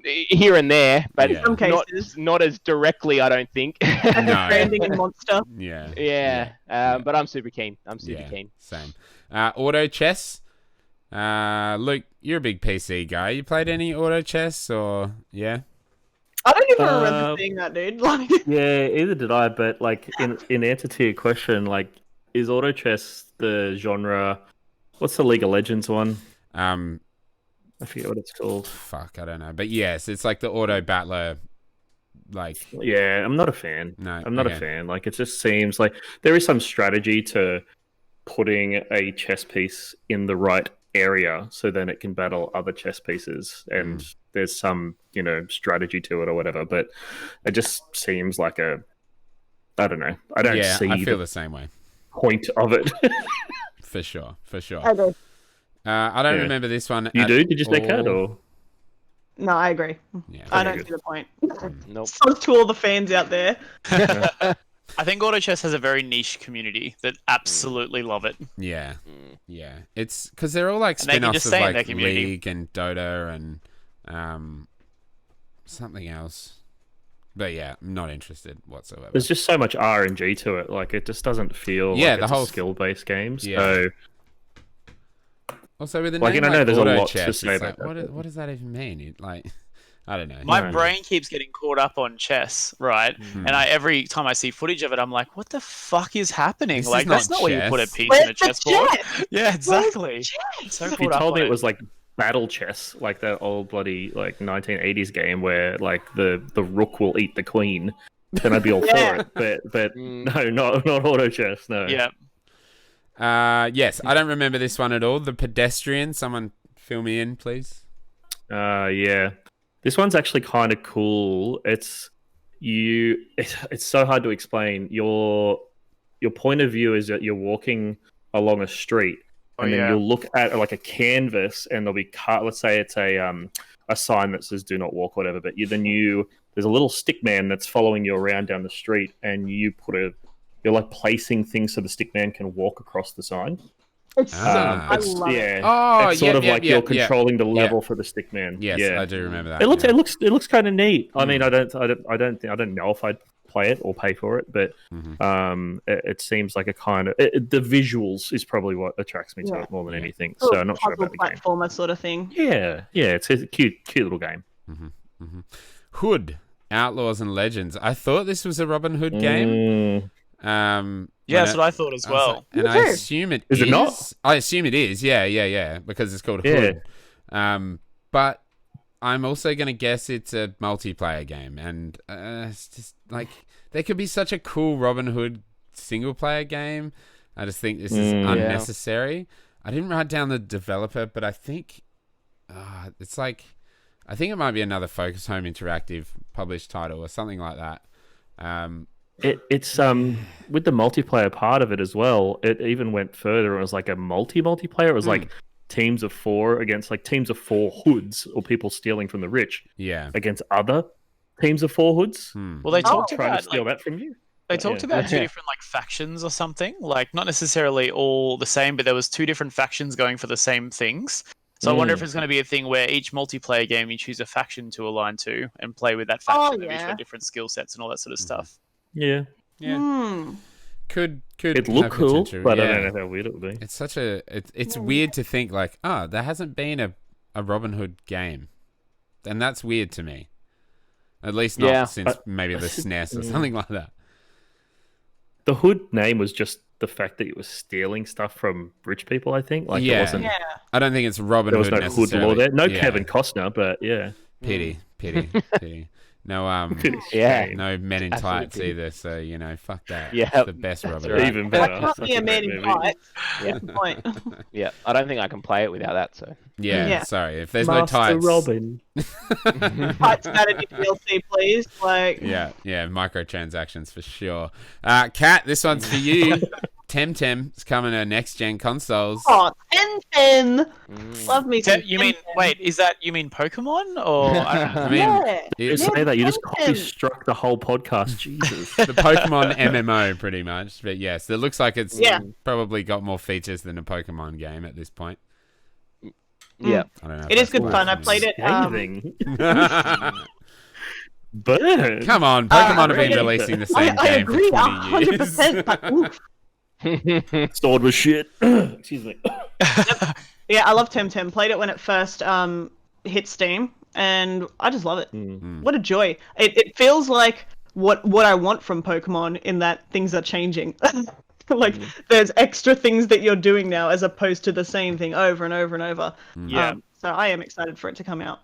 Here and there, but in some cases, not as directly, I don't think. No. Branding and Monster. But I'm super keen. Same. Autochess. Luke, you're a big PC guy. You played any Autochess or I don't even remember seeing that, dude. Like, either did I. But like in answer to your question, like, is Autochess the genre? What's the League of Legends one? I forget what it's called. Fuck, I don't know. But yes, it's like the auto battler. Like, yeah, I'm not a fan. No, I'm not a fan. Like, it just seems like there is some strategy to putting a chess piece in the right area so then it can battle other chess pieces, and there's some strategy to it or whatever, but it just seems like I don't know, I don't see I feel the same way point of it. for sure I do. I don't remember this one. Did you say cat or no? I agree. I don't see the point. Nope. So to all the fans out there. I think Autochess has a very niche community that absolutely love it. Yeah. It's because they're all like spin-offs of like League and Dota and something else. But yeah, I'm not interested whatsoever. There's just so much RNG to it. Like, it just doesn't feel like it's a skill-based game. So also with the name, like, I know there's a lot Chess, to say about that. What does that even mean? I don't know. My brain keeps getting caught up on chess, right? And every time I see footage of it, I'm like, what the fuck is happening? This that's not where you put a piece in a chessboard. Yeah, exactly. So if you told me it was like battle chess, like that old bloody like 1980s game where like the rook will eat the queen, then I'd be all for it. But no, not auto chess. No. Yeah. Yes, I don't remember this one at all. The Pedestrian. Someone fill me in, please. Yeah. This one's actually kind of cool. It's so hard to explain. Your point of view is that you're walking along a street, and then you'll look at like a canvas, and there'll be let's say it's a sign that says "Do not walk," or whatever. But there's a little stick man that's following you around down the street, and you're like placing things so the stick man can walk across the sign. It's I love it. Oh, it's sort of like you're controlling the level for the stick man. Yes, I do remember that. It looks kind of neat. I mean, I don't know if I'd play it or pay for it, but it seems like a kind of the visuals is probably what attracts me to it more than anything. So I'm not sure about the game. Platformer sort of thing. Yeah, it's a cute little game. Hood, Outlaws and Legends. I thought this was a Robin Hood game. That's what I thought as well. I assume it is. Is it not? I assume it is. Yeah. Because it's called Hood. But I'm also going to guess it's a multiplayer game, and it's just like there could be such a cool Robin Hood single player game. I just think this is unnecessary. I didn't write down the developer, but I think it's like I think it might be another Focus Home Interactive published title or something like that. It's with the multiplayer part of it as well. It even went further. It was like a multiplayer. It was like teams of 4 against like teams of 4 hoods or people stealing from the rich. Yeah. Against other teams of 4 hoods. Well, they talked trying about to steal that from you. They talked about 2 different like factions or something, like not necessarily all the same, but there was 2 different factions going for the same things. So I wonder if it's going to be a thing where each multiplayer game you choose a faction to align to and play with that faction. Each got different skill sets and all that sort of stuff. Yeah. Could it look cool, but yeah. I don't know how weird it would be. It's such a it's weird to think like, there hasn't been a Robin Hood game, and that's weird to me. At least not since maybe the SNES or something like that. The Hood name was just the fact that it was stealing stuff from rich people, I think. Like, it wasn't... I don't think it's Robin Hood. There was no Hood law there. No Kevin Costner, but yeah. Pity. No, no Men in Tights either. So fuck that. Yeah, it's the best Robin Hood. Even better. I can't be a Man in Tights. Yeah, point. Yeah, I don't think I can play it without that. So yeah. Sorry, if there's Master no tights. Robin. Tights Vanity DLC, please. Like. Yeah, microtransactions for sure. Kat, this one's for you. Temtem is coming to next gen consoles. Oh, Temtem! Love me. You mean you mean Pokemon or? I mean, you say that you just copy struck the whole podcast. Jesus, the Pokemon MMO, pretty much. But yes, it looks like it's probably got more features than a Pokemon game at this point. Yeah, I don't know. It is good fun. I played it. But come on, Pokemon have been releasing the same game for 20 years. 100%. Sword was shit. Excuse me. Yeah, I love Temtem. Played it when it first hit Steam, and I just love it. What a joy! It feels like what I want from Pokemon in that things are changing. Like there's extra things that you're doing now as opposed to the same thing over and over and over. Yeah. So I am excited for it to come out.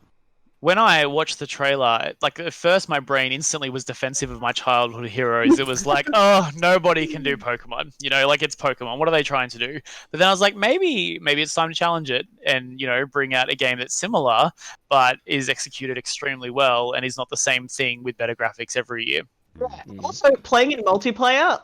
When I watched the trailer, like at first my brain instantly was defensive of my childhood heroes. It was like, oh, nobody can do Pokemon. Like it's Pokemon. What are they trying to do? But then I was like, maybe it's time to challenge it and, bring out a game that's similar, but is executed extremely well and is not the same thing with better graphics every year. Also, playing in multiplayer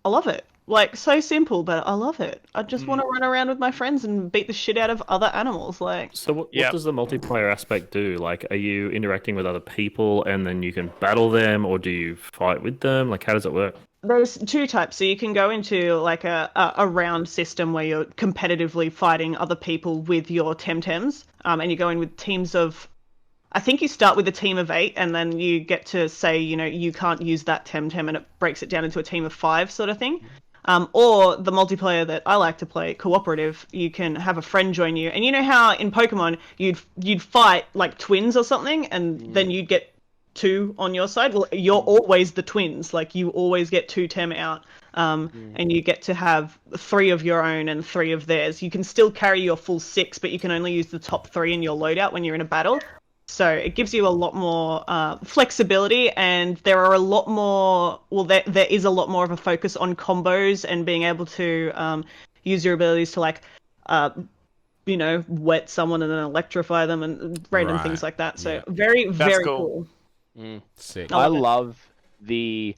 I love it. Like, so simple, but I love it. I just want to run around with my friends and beat the shit out of other animals. Like, so what does the multiplayer aspect do? Like, are you interacting with other people and then you can battle them, or do you fight with them? Like, how does it work? There's 2 types. So you can go into like a round system where you're competitively fighting other people with your Temtems, and you go in with teams of. I think you start with a team of 8, and then you get to say, you can't use that Temtem, and it breaks it down into a team of 5 sort of thing. Or the multiplayer that I like to play, cooperative, you can have a friend join you. And you know how in Pokemon you'd fight like twins or something, and then you'd get 2 on your side? Well, you're always the twins. Like, you always get 2 Tem out. And you get to have 3 of your own and 3 of theirs. You can still carry your full 6, but you can only use the top 3 in your loadout when you're in a battle. So it gives you a lot more flexibility, and there are a lot more. Well, there is a lot more of a focus on combos and being able to use your abilities to wet someone and then electrify them and random things like that. So very cool. Sick. I love the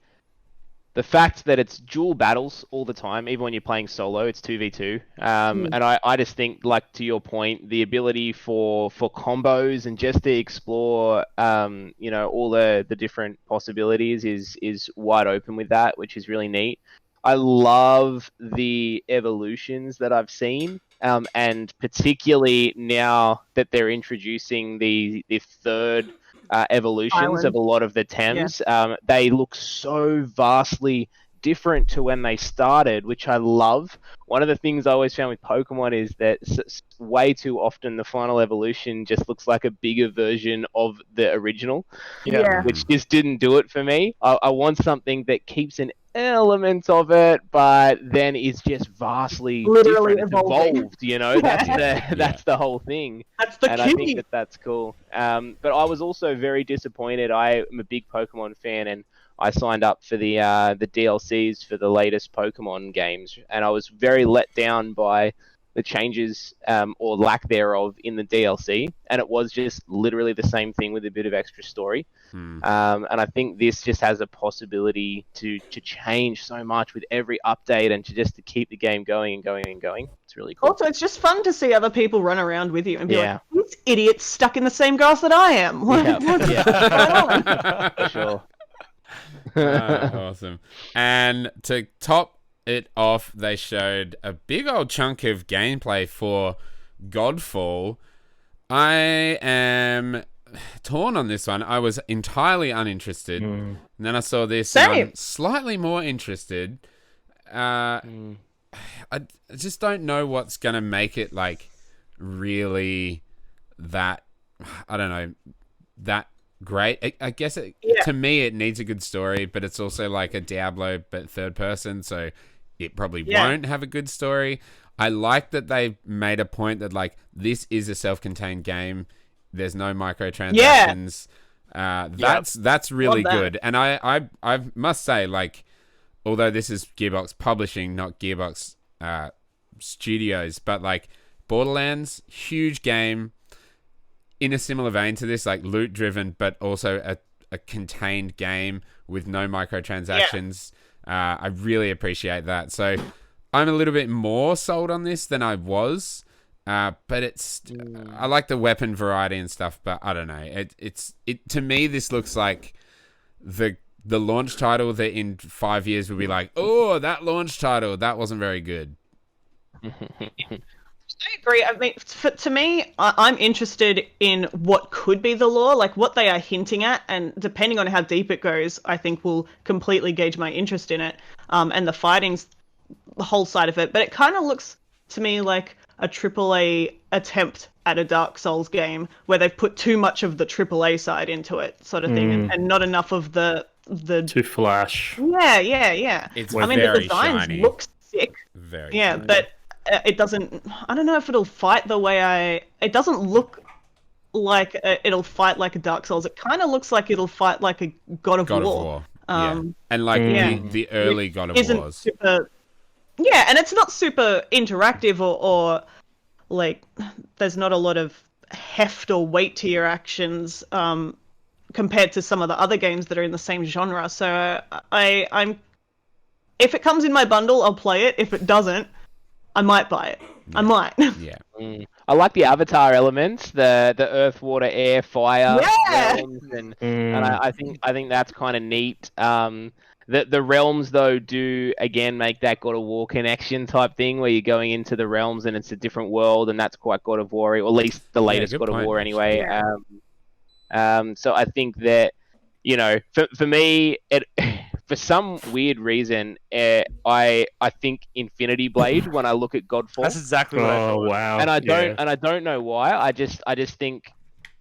fact that it's dual battles all the time, even when you're playing solo, it's 2v2. And I just think, like, to your point, the ability for combos and just to explore, all the different possibilities is wide open with that, which is really neat. I love the evolutions that I've seen, and particularly now that they're introducing the third evolutions of a lot of the Tems. They look so vastly different to when they started, which I love. One of the things I always found with Pokemon is that way too often the final evolution just looks like a bigger version of the original, which just didn't do it for me. I want something that keeps an element of it, but then is just vastly different, evolved. That's the whole thing. That's the key. I think that's cool. But I was also very disappointed. I am a big Pokemon fan, and I signed up for the DLCs for the latest Pokemon games, and I was very let down by the changes or lack thereof in the DLC, and it was just literally the same thing with a bit of extra story. And I think this just has a possibility to change so much with every update and to keep the game going and going and going. It's really cool. Also, it's just fun to see other people run around with you and be like, this idiot's stuck in the same grass that I am. What's going on? For sure. Awesome. And to top it off, they showed a big old chunk of gameplay for Godfall. I am torn on this one. I was entirely uninterested. And then I saw this and I'm slightly more interested. I just don't know what's going to make it like really that, I don't know, that great. I guess to me it needs a good story, but it's also like a Diablo but third person, so it probably won't have a good story. I like that they made a point that like this is a self-contained game. There's no microtransactions. That's really good. And I must say, like, although this is Gearbox Publishing, not Gearbox Studios, but like Borderlands, huge game in a similar vein to this, like loot driven, but also a contained game with no microtransactions. I really appreciate that. So I'm a little bit more sold on this than I was. But it's I like the weapon variety and stuff, but I don't know. It to me this looks like the launch title that in 5 years will be like, oh, that launch title that wasn't very good. I agree. I mean, to me, I'm interested in what could be the lore, like what they are hinting at, and depending on how deep it goes, I think will completely gauge my interest in it. And the fighting's the whole side of it, but it kind of looks to me like a AAA attempt at a Dark Souls game where they've put too much of the AAA side into it, sort of thing, and not enough of the too flash. Yeah. It's I mean, the designs shiny. look sick. Very shiny. But it doesn't. I don't know if it'll fight the way It doesn't look like it'll fight like a Dark Souls. It kind of looks like it'll fight like a God of War. And like the early God of Wars. Super, and it's not super interactive or like there's not a lot of heft or weight to your actions compared to some of the other games that are in the same genre. So I'm if it comes in my bundle, I'll play it. If it doesn't, I might buy it. I might. I like the avatar elements, the earth, water, air, fire realms, and I think that's kind of neat. The realms though do again make that God of War connection type thing where you're going into the realms and it's a different world, and that's quite God of War, or at least the latest God of War anyway. So I think that for me it. For some weird reason, I think Infinity Blade when I look at Godfall. That's exactly what I thought. Wow. And I don't know why. I just think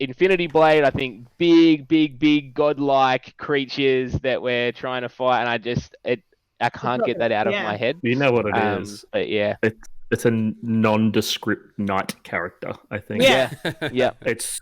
Infinity Blade. I think big godlike creatures that we're trying to fight, and I can't get that out of my head. You know what it is? But yeah, it's a nondescript knight character. I think. Yeah. It's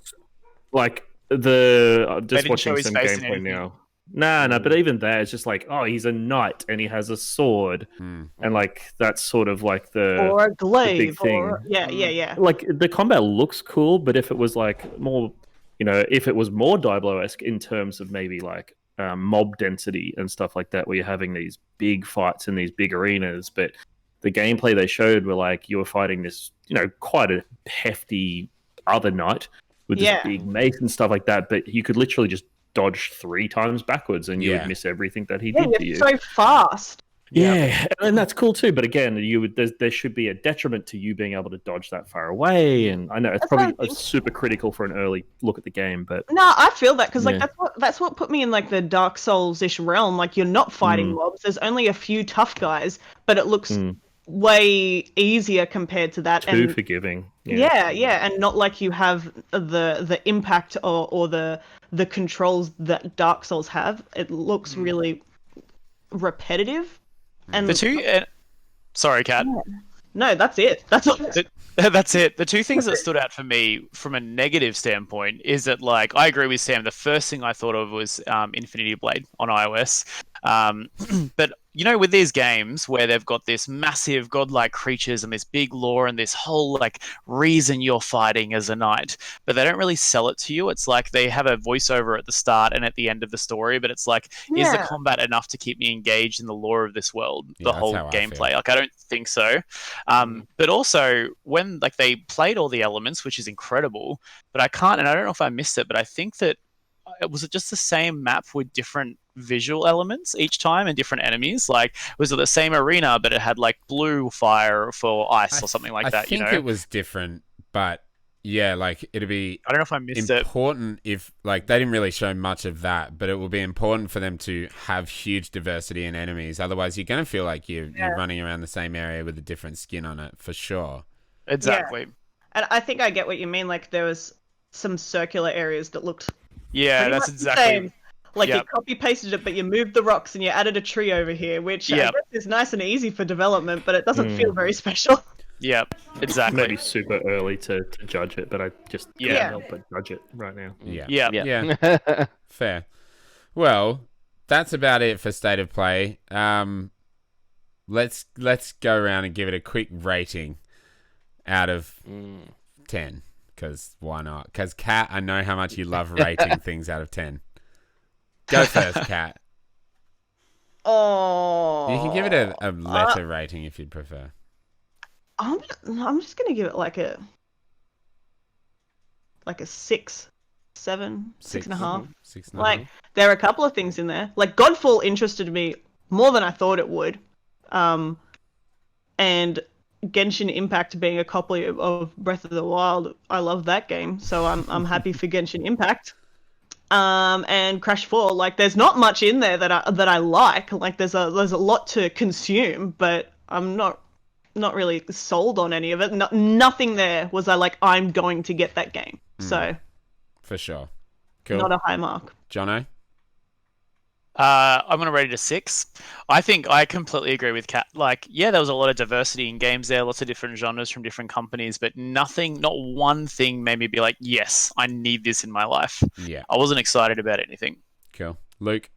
like just watching some gameplay now. No, but even there, it's just like, oh, he's a knight and he has a sword, and like that's sort of like or a glaive, the big thing. or yeah. Like the combat looks cool, but if it was like more, if it was more Diablo-esque in terms of maybe like mob density and stuff like that, where you're having these big fights in these big arenas, but the gameplay they showed were like you were fighting this, quite a hefty other knight with this big mace and stuff like that, but you could literally just dodge 3 times backwards and you would miss everything that he did to you. So fast. Yeah, and that's cool too. But again, there should be a detriment to you being able to dodge that far away. And I know it's probably super critical for an early look at the game, but no, I feel that because like that's what put me in like the Dark Souls-ish realm. Like you're not fighting mobs. There's only a few tough guys, but it looks way easier compared to that. Too forgiving. Yeah, and not like you have the impact or the controls that Dark Souls have. It looks really repetitive. And the two, sorry, Kat. No, that's it. That's all. That's it. The two things that stood out for me from a negative standpoint is that, like, I agree with Sam. The first thing I thought of was Infinity Blade on iOS. But you know, with these games where they've got this massive godlike creatures and this big lore and this whole like reason you're fighting as a knight, but they don't really sell it to you. It's like they have a voiceover at the start and at the end of the story, but it's like, is the combat enough to keep me engaged in the lore of this world, the whole gameplay? Like, I don't think so. But also, when like they played all the elements, which is incredible, but I can't, and I don't know if I missed it, but I think that was it just the same map with different visual elements each time and different enemies? Like, was it the same arena, but it had like blue fire for ice or something like that? I think it was different, but yeah, like it'd be. I don't know if I missed important if like they didn't really show much of that, but it will be important for them to have huge diversity in enemies. Otherwise, you're going to feel like you're running around the same area with a different skin on it for sure. Exactly. Yeah. And I think I get what you mean. Like there was some circular areas that looked. Yeah, that's exactly. Like you copy pasted it, but you moved the rocks and you added a tree over here, which I guess is nice and easy for development, but it doesn't feel very special. Yep, exactly. Maybe super early to judge it, but I just can't help but judge it right now. Yeah. Fair. Well, that's about it for State of Play. Let's go around and give it a quick rating out of 10. Because why not? Because Kat, I know how much you love rating things out of 10. Go first, Kat. Oh. You can give it a letter rating if you'd prefer. I'm just gonna give it like a 6, 7, 6.5. 6.5. Like there are a couple of things in there. Like Godfall interested me more than I thought it would. And Genshin Impact being a copy of Breath of the Wild, I love that game, so I'm happy for Genshin Impact. And Crash 4, like there's not much in there that I like. Like there's a lot to consume, but I'm not really sold on any of it. Nothing there was I'm going to get that game. So for sure, cool. Not a high mark. Jono? I'm going to rate it a 6. I think I completely agree with Kat. Like, yeah, there was a lot of diversity in games there, lots of different genres from different companies, but not one thing made me be like, yes, I need this in my life. Yeah. I wasn't excited about anything. Cool. Luke?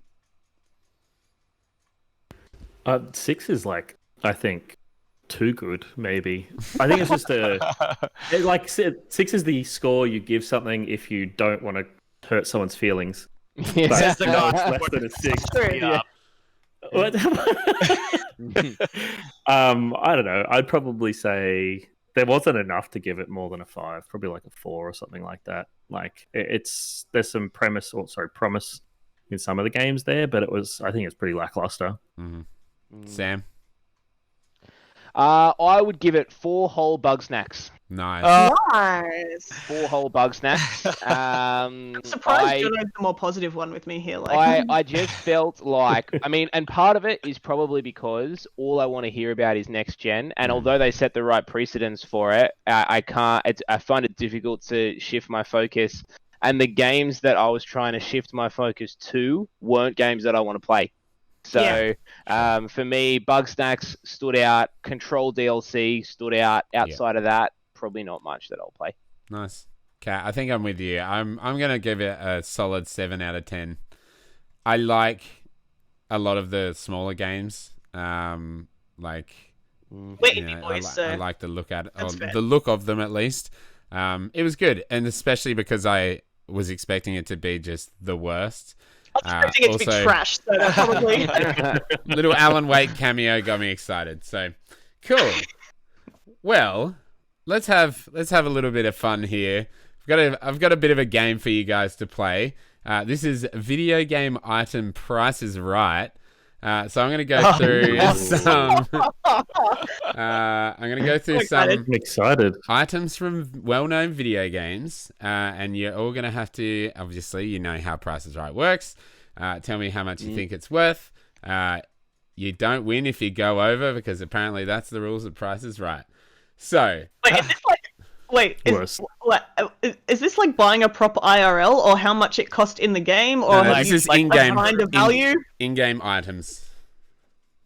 6 is I think too good, maybe. I think it's just 6 is the score you give something if you don't want to hurt someone's feelings. Says the guy. Less than a 6. Yeah. What? I don't know. I'd probably say there wasn't enough to give it more than a 5. Probably like a 4 or something like that. Like there's some promise in some of the games there, but I think it's pretty lackluster. Mm-hmm. Sam? I would give it 4 whole Bugsnax. Nice. Nice. 4 whole Bugsnax. I'm surprised Jono's the more positive one with me here. I just felt like, and part of it is probably because all I want to hear about is next gen, and although they set the right precedents for it, I find it difficult to shift my focus. And the games that I was trying to shift my focus to weren't games that I want to play. So for me, Bugsnax stood out. Control DLC stood out. Outside of that, probably not much that I'll play. Nice. Kat, I think I'm with you. I'm gonna give it a solid 7 out of 10. I like a lot of the smaller games. I like the look the look of them at least. It was good, and especially because I was expecting it to be just the worst. I was expecting it to be trash, so that probably little Alan Wake cameo got me excited. So cool. Well, let's have a little bit of fun here. I've got a bit of a game for you guys to play. This is video game item Price is Right. So I'm going to go through some. I'm going to go through some items from well-known video games, and you're all going to have to. Obviously, you know how Price is Right works. Tell me how much you think it's worth. You don't win if you go over, because apparently that's the rules of Price is Right. So. Is this like buying a proper IRL, or how much it cost in the game, or this is in-game kind of value? In-game items.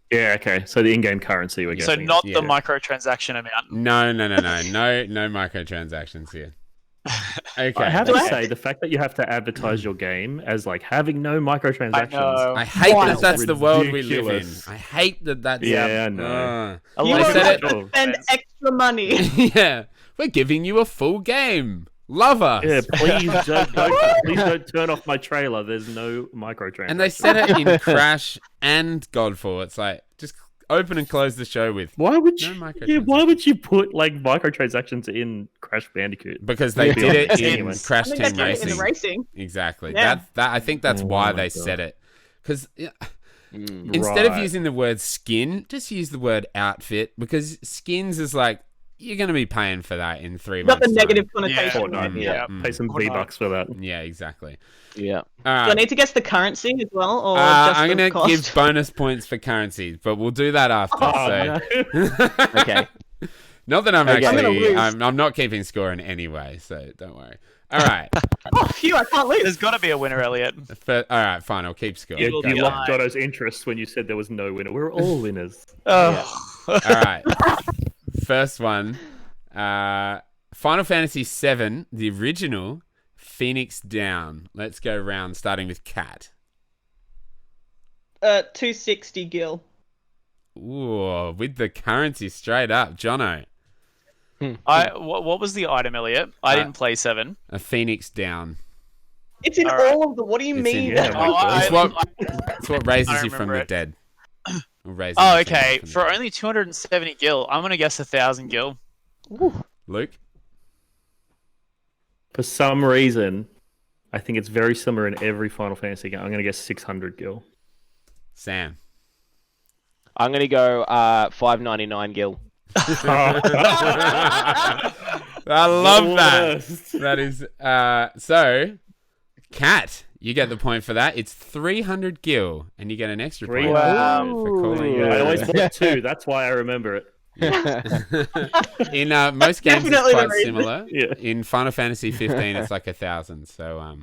Yeah, okay. So the in-game currency we're getting. So not the microtransaction amount. No microtransactions here. Okay. I have to say, the fact that you have to advertise your game as like having no microtransactions. I hate that that's Ridiculous. the world we live in. I hate that that's... Yeah, I know. You They won't said have it- to spend extra money. Yeah. We're giving you a full game. Love us. Yeah, please don't turn off my trailer. There's no microtransactions. And they said it in Crash and Godfall. It's like, just open and close the show with... Why would No you? microtransactions. Why would you put like microtransactions in Crash Bandicoot? Because they did it in Anyway. Crash I think Team that's it in Racing. the racing. Exactly. Yeah. I think that's Oh why my they God. said it. Because instead of Right. using the word skin, just use the word outfit. Because skins is like, you're going to be paying for that in 3 Got months. the time. negative connotation. Fortnite. Yeah. Pay some V-Bucks for that. Yeah, exactly. Yeah. All Do I right. need to guess the currency as well, or just I'm the going to cost? give bonus points for currencies, but we'll do that after. Oh, so. no. Okay. Not that I'm Okay. I'm gonna actually, lose. I'm not keeping score in any way, so don't worry. All right. Oh, phew, I can't lose. There's got to be a winner, Elliot. All right, fine. I'll keep score. You, will you be lost fine. Jono's interest when you said there was no winner. We're all winners. Oh. All right. First one. Final Fantasy VII, the original, Phoenix Down. Let's go round, starting with Kat. 260 gil. Ooh, with the currency straight up. Jono, What was the item, Elliot? I didn't play 7. a Phoenix Down. It's in All right. all of the. What do you It's mean? in- Yeah, It's what raises I you from remember the it. dead. Or raises Oh, you from okay. the For dead. only 270 gil, I'm gonna guess 1,000 gil. Luke? For some reason, I think it's very similar in every Final Fantasy game. I'm going to guess 600 gil. Sam. I'm gonna go 599 gil. I love that. That is so. Kat, you get the point for that. It's 300 gil, and you get an extra point Wow. for calling I always it. bought 2. That's why I remember it. In most games, it's Definitely the quite reason. similar. Yeah. In Final Fantasy 15, it's like 1,000. So,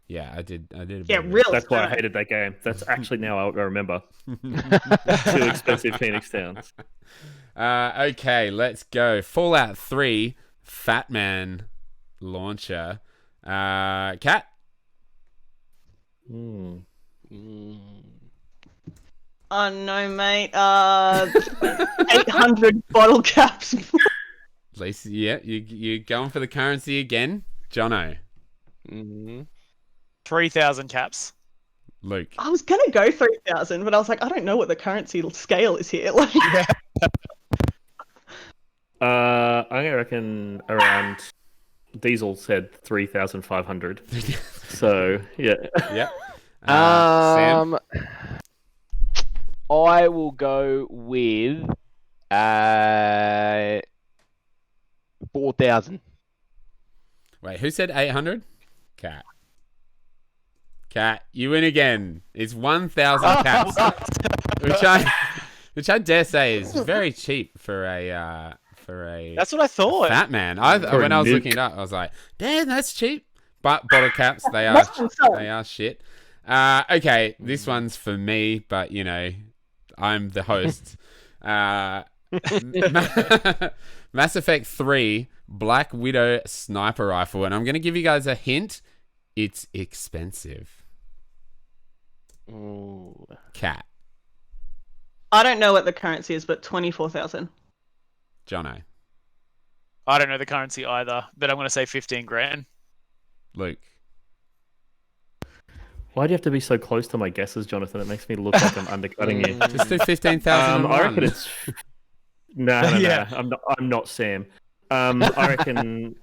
yeah, I did. A bit Yeah, of it. real. That's why I time. hated that game. That's actually now I remember. Too expensive Phoenix Downs. Okay, let's go. Fallout 3, Fat Man launcher. Kat. Mm. Oh no, mate. 800 bottle caps. At least, yeah, you're going for the currency again. Jono. Mm-hmm. 3,000 caps. Luke. I was gonna go 3,000, but I was like, I don't know what the currency scale is here. Like, I'm going to reckon around... Diesel said 3,500. So, yeah. Yep. Sam. I will go with 4,000. Wait, who said 800? Cat. Cat, you win again. It's 1,000 caps, which I dare say is very cheap for a That's what I thought. fat man. For When a I was nuke. looking it up, I was like, damn, that's cheap. But bottle caps, they are shit. Okay, this one's for me, but you know, I'm the host. Mass Effect 3 Black Widow sniper rifle, and I'm going to give you guys a hint. It's expensive. Ooh. Cat. I don't know what the currency is, but 24,000. Jono. I don't know the currency either, but I'm going to say 15 grand. Luke. Why do you have to be so close to my guesses, Jonathan? It makes me look like I'm undercutting you. Just do 15,000. I reckon it's... No. Yeah. I'm not Sam. I reckon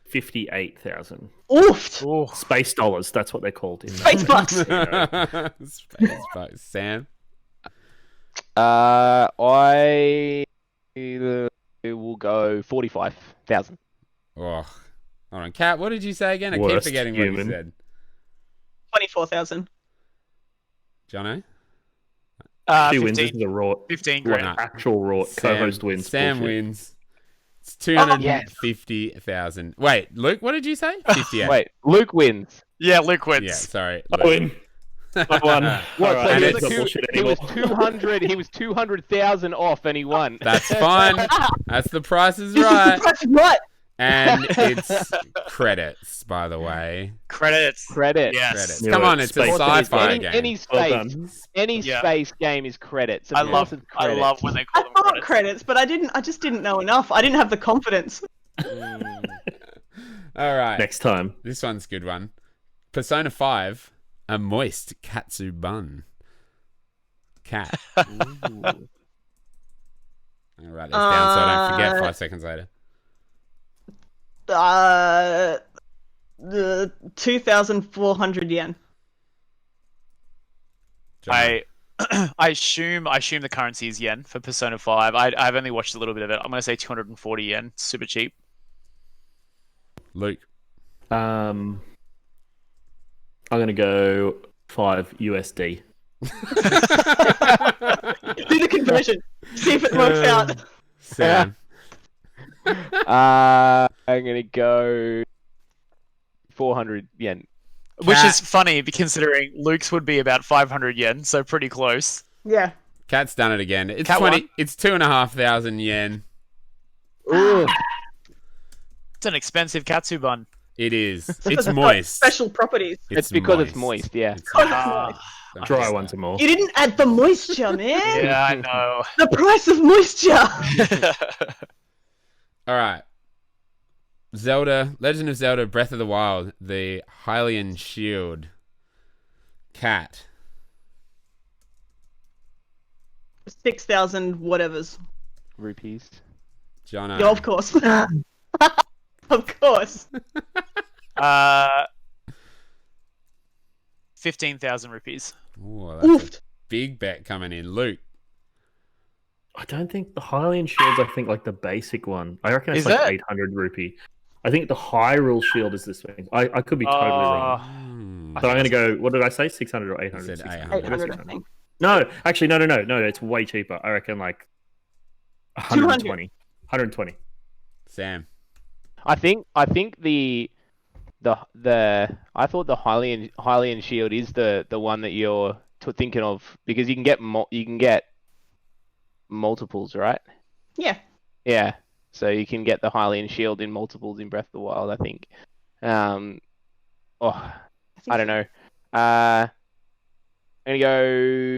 58,000. Oofed! Oh, Space dollars, that's what they're called. In Space bucks. Space bucks. Sam. I will go 45,000. Oh, hold on. Kat, what did you say again? I keep Worst forgetting what human. you said. 24,000. Jono? She wins. 15, This is a rort. 15 What? grand. Actual rort. Co-host wins. Sam Bullshit. wins. It's 250,000. Wait, Luke, what did you say? 58. Wait, Luke wins. Yeah, Luke wins. Yeah, sorry. I win. I won. What? All So right, he, that's was not bullshit he was anymore. 200. He was 200,000 off, and he won. That's fine. That's the price is This is right. the price right. And it's credits, by the way. Credits. Credits. Yes. Credits. Knew Come it. on, it's a Space. sci-fi Any, game. any space, Well done. any Yeah. space game is credits. I Of love course it's credits. when they I call them thought credits. credits, but I just didn't know enough. I didn't have the confidence. Mm. All right. Next time. This one's a good one. Persona 5, a moist katsu bun. Cat. I'll write this down so I don't forget 5 seconds later. 2,400 yen. John. I assume the currency is yen for Persona 5. I've only watched a little bit of it. I'm gonna say 240 yen. Super cheap. Luke. I'm gonna go 5 USD. Do the conversion. See if it works out. Sam. I'm gonna go 400 yen. Which Cat. is funny considering Luke's would be about 500 yen, so pretty close. Yeah. Cat's done it again. It's Cat 20. won. It's 2,500 yen. Ooh. It's an expensive katsu bun. It is. It's It's got moist. Special properties. It's because it's moist, yeah. It's Because it's Ah, moist. Dry one some more. You didn't add the moisture, man. yeah, I know. The price of moisture. All right. Zelda, Legend of Zelda Breath of the Wild, the Hylian Shield. Cat. 6,000 whatevers. Rupees. Jono. Yeah, of course. Of course. 15,000 rupees. Ooh, that's a Oof. big bet coming in. Luke. I don't think the Hylian Shield's, I think, like the basic one. I reckon it's Is like it? 800 rupee. I think the Hyrule Shield is this thing. I could be totally wrong. Hmm. So I'm going to go, what did I say? 600 or I 800? said 600. 800, I think. No, actually, no. It's way cheaper. I reckon like 120. 120. Sam. I think the I thought the Hylian Shield is the one that you're thinking of because you can get multiples, right? Yeah. Yeah. So you can get the Hylian Shield in multiples in Breath of the Wild, I think. I don't know. I'm gonna go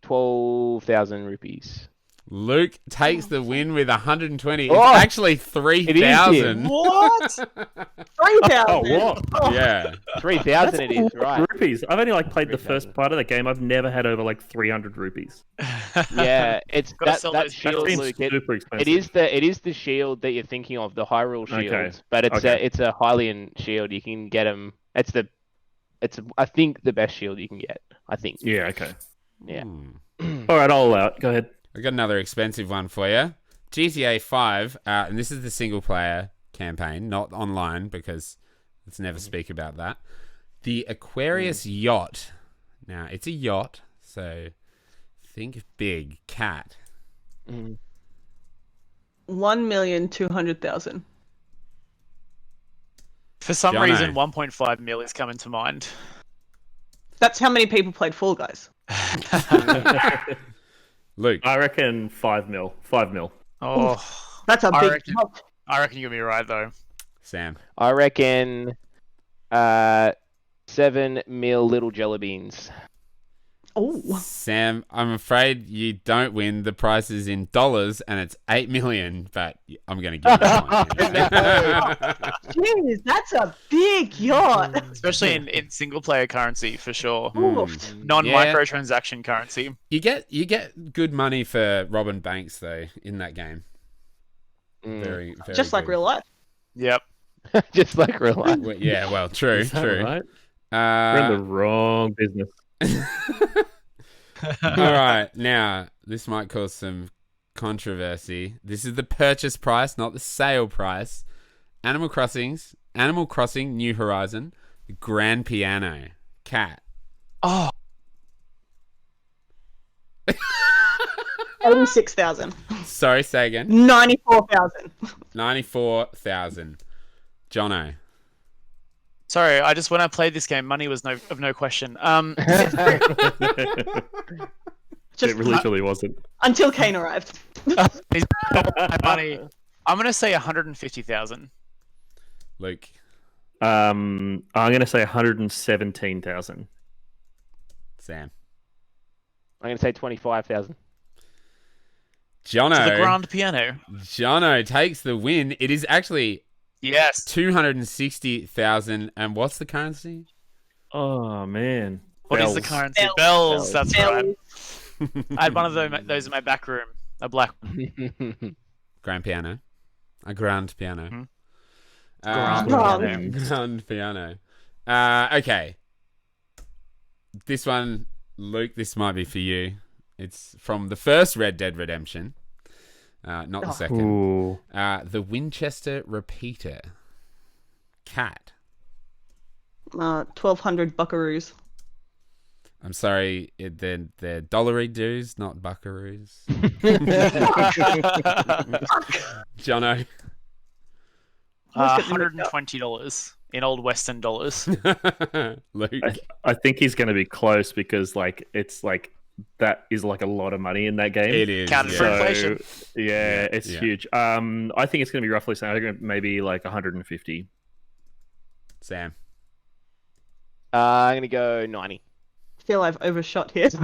12,000 rupees. Luke takes the win with 120. It's Oh, actually 3,000. What? 3,000. Oh, what? Yeah. 3,000 it is, right? Rupees. I've only like played the 3,000. first part of the game. I've never had over like 300 rupees. Yeah, it's Gotta that sell that those shield. shields. Seems Luke, super expensive. it is the shield that you're thinking of, the Hyrule shield, Okay. but it's Okay. it's a Hylian shield. You can get them. It's I think the best shield you can get. I think. Yeah, okay. Yeah. All right, I'll allow it. Go ahead. I got another expensive one for you. GTA 5, and this is the single player campaign, not online because let's never speak about that. The Aquarius yacht. Now, it's a yacht, so think big. Cat. 1,200,000. For some Jono. reason, 1.5 mil is coming to mind. That's how many people played Fall Guys. Luke. I reckon 5 mil. 5 mil. Oh, That's a I big reckon- jump. I reckon you'll be right though. Sam. I reckon 7 mil little jelly beans. Oh. Sam, I'm afraid you don't win. The price is in dollars, and it's 8 million, but I'm going to give you that one. Jeez, that's a big yacht. Especially in single player currency for sure. Oof. Non microtransaction currency. You get good money for robbing banks, though, in that game. Very, very Just like good. real life. Yep. Just like real life. Well, yeah, well, true, Is that true. right? We're in the Uh, wrong business. all right, now this might cause some controversy. This is the purchase price, not the sale price. Animal Crossing, New Horizon, Grand Piano, Cat. Oh, 86,000. Sorry, say again. 94,000. 94,000. Jono. sorry. I just when I played this game, money was of no question. Just It literally wasn't. until Kane arrived. Money. I'm gonna say 150,000. Luke. I'm gonna say 117,000. Sam. I'm going to say 25,000. Jono. To the grand piano. Jono takes the win. It is actually Yes. 260,000. And what's the currency? Oh man. What is the Bells. currency? Bells. That's right. I had one of those in my back room. A black one. Grand piano. A grand piano. Mhm. Grand piano. Okay. This one, Luke, this might be for you. It's from the first Red Dead Redemption. Not the second. Ooh. The Winchester Repeater. Cat. 1,200 buckaroos. I'm sorry, they're dollary dues, not buckaroos. Jono. $120 in old Western dollars. Luke. I think he's going to be close because it's that is a lot of money in that game. It is. Counted for inflation. Yeah, it's huge. I think it's going to be roughly maybe 150. Sam. I'm going to go 90. I feel I've overshot here. You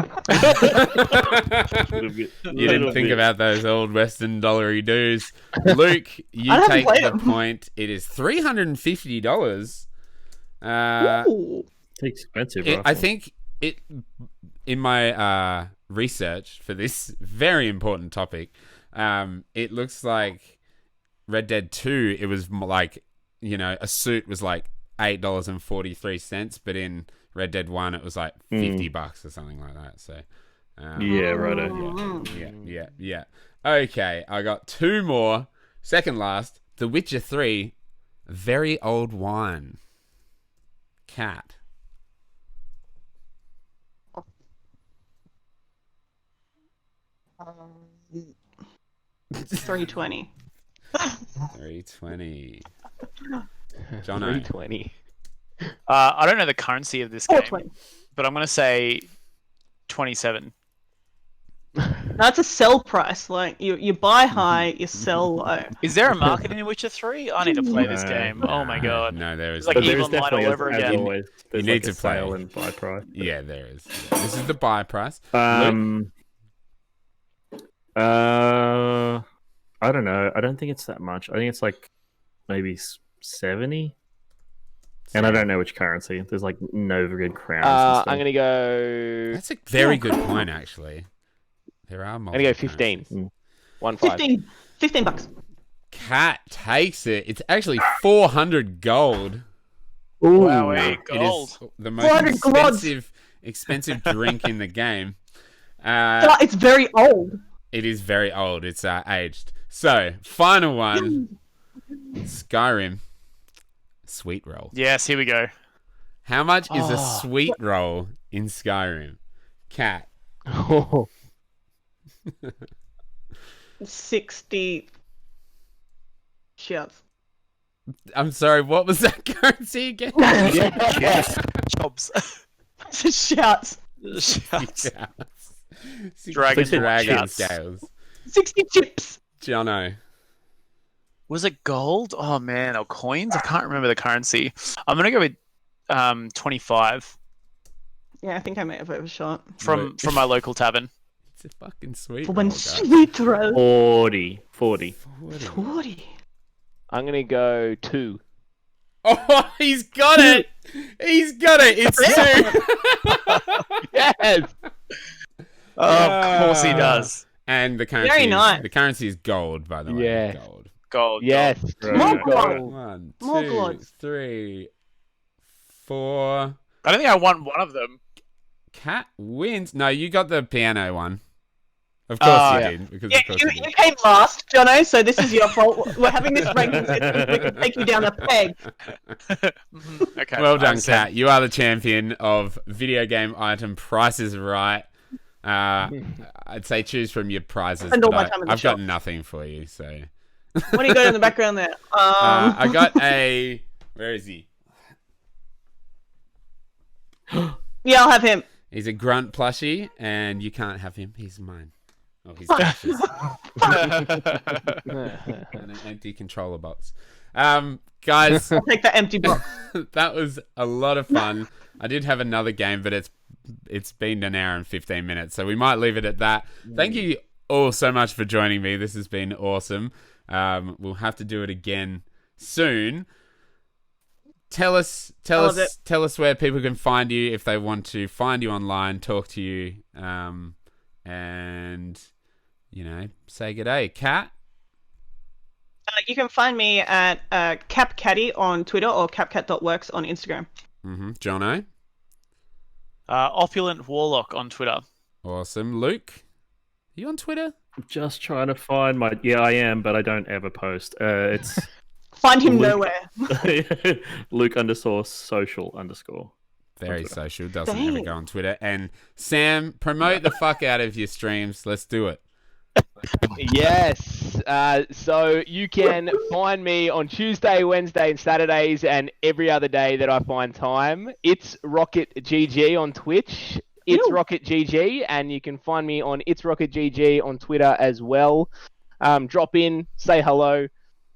didn't think about those old Western dollary dues. Luke, you I haven't take played the them. point. It is $350. Ooh. It's expensive. I think it in my research for this very important topic, it looks like Red Dead 2, it was a suit was $8.43, but in Red Dead 1 it was $50 or something like that. So yeah, righto. yeah. Okay, I got two more. Second last, The Witcher 3, Very Old Wine. Cat. $320. 320. Jono. 320. I don't know the currency of this game, 420. but I'm going to say 27. That's a sell price. You buy high, you sell low. Is there a market in Witcher 3? I need to play this No. game. Oh my god. No, there is It's like not. Eve there is Online definitely all over as again. always, there's You need a to play. sale and buy price. Yeah, there is. This is the buy price. I don't know. I don't think it's that much. I think it's maybe 70. And I don't know which currency. There's no good crowns. and stuff. I'm going to go... That's a very good point, actually. There are I'm multiple going to go 15. currencies. 1-5. $15. Cat takes it. It's actually 400 gold. Ooh. Wow, It gold. is the most 400 glods. expensive drink in the game. It's very old. It is very old. It's aged. So, final one. Skyrim. Sweetroll. Yes, here we go. How much is a Sweetroll in Skyrim? Cat. 60 shots. I'm sorry, what was that currency again? Jobs. Shouts. Shouts. Dragon shouts. scales. 60 chips. Jono. Was it gold? Oh man, or coins? I can't remember the currency. I'm gonna go with 25 Yeah, I think I may have overshot. from my local tavern. It's a fucking sweet. For when roll, guys. Sweetroll. 40. 40. I'm going to go 2. Oh, he's got it! He's got it! It's 2! Yes! Of course he does. And the currency, Very nice. The currency is gold, by the way. Yeah. Gold. Gold. Yes. More Right. gold. 1, More 2, glods. 3, 4. I don't think I won one of them. Cat wins. No, you got the piano one. Of course you yeah. did. Because Yeah, of course you you did. came last, Jono, so this is your fault. We're having this ranking system. We can take you down a peg. Okay. Well done, understand. Kat. You are the champion of video game item prices right. I'd say choose from your prizes. Spend all but my time in the I've got shop. nothing for you, so. What do you got in the background there? I got a. Where is he? Yeah, I'll have him. He's a grunt plushie, and you can't have him. He's mine. Oh, he's anxious. And an empty controller box. Guys, I'll take the empty box. that was a lot of fun. I did have another game, but it's been an hour and 15 minutes, so we might leave it at that. Thank you all so much for joining me. This has been awesome. We'll have to do it again soon. Tell us where people can find you if they want to find you online, talk to you, and say good day. Kat? You can find me at CapCatty on Twitter or capcat.works on Instagram. Jono? Opulent Warlock on Twitter. Awesome. Luke? Are you on Twitter? I'm just trying to find my... Yeah, I am, but I don't ever post. It's... Find him Luke... nowhere. Luke_social_. Very social. Doesn't ever go on Twitter. And Sam, promote the fuck out of your streams. Let's do it. Yes. So you can find me on Tuesday, Wednesday, and Saturdays, and every other day that I find time. It's Rocket GG on Twitch. It's Rocket GG, and you can find me on It's Rocket GG on Twitter as well. Drop in, say hello.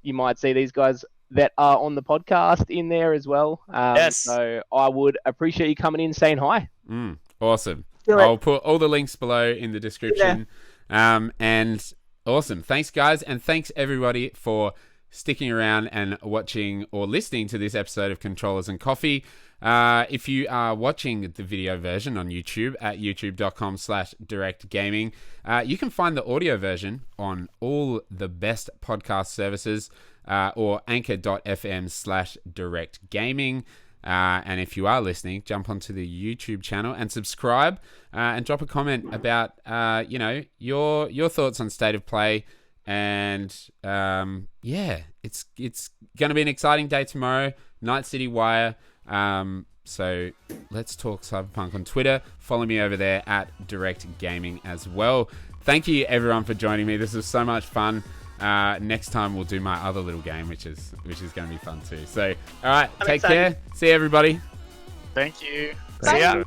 You might see these guys that are on the podcast in there as well. Yes. So I would appreciate you coming in, saying hi. Awesome. I'll put all the links below in the description. And awesome. Thanks, guys. And thanks, everybody, for sticking around and watching or listening to this episode of Controllers and Coffee. If you are watching the video version on YouTube at youtube.com/directgaming, you can find the audio version on all the best podcast services or anchor.fm/directgaming. And if you are listening, jump onto the YouTube channel and subscribe and drop a comment about, your thoughts on State of Play. And it's going to be an exciting day tomorrow. Night City Wire. So let's talk Cyberpunk on Twitter. Follow me over there at Direckt Gaming as well. Thank you everyone for joining me. This was so much fun. Next time we'll do my other little game, which is going to be fun too. So, all right, take care. See you, everybody. Thank you. Bye. See ya.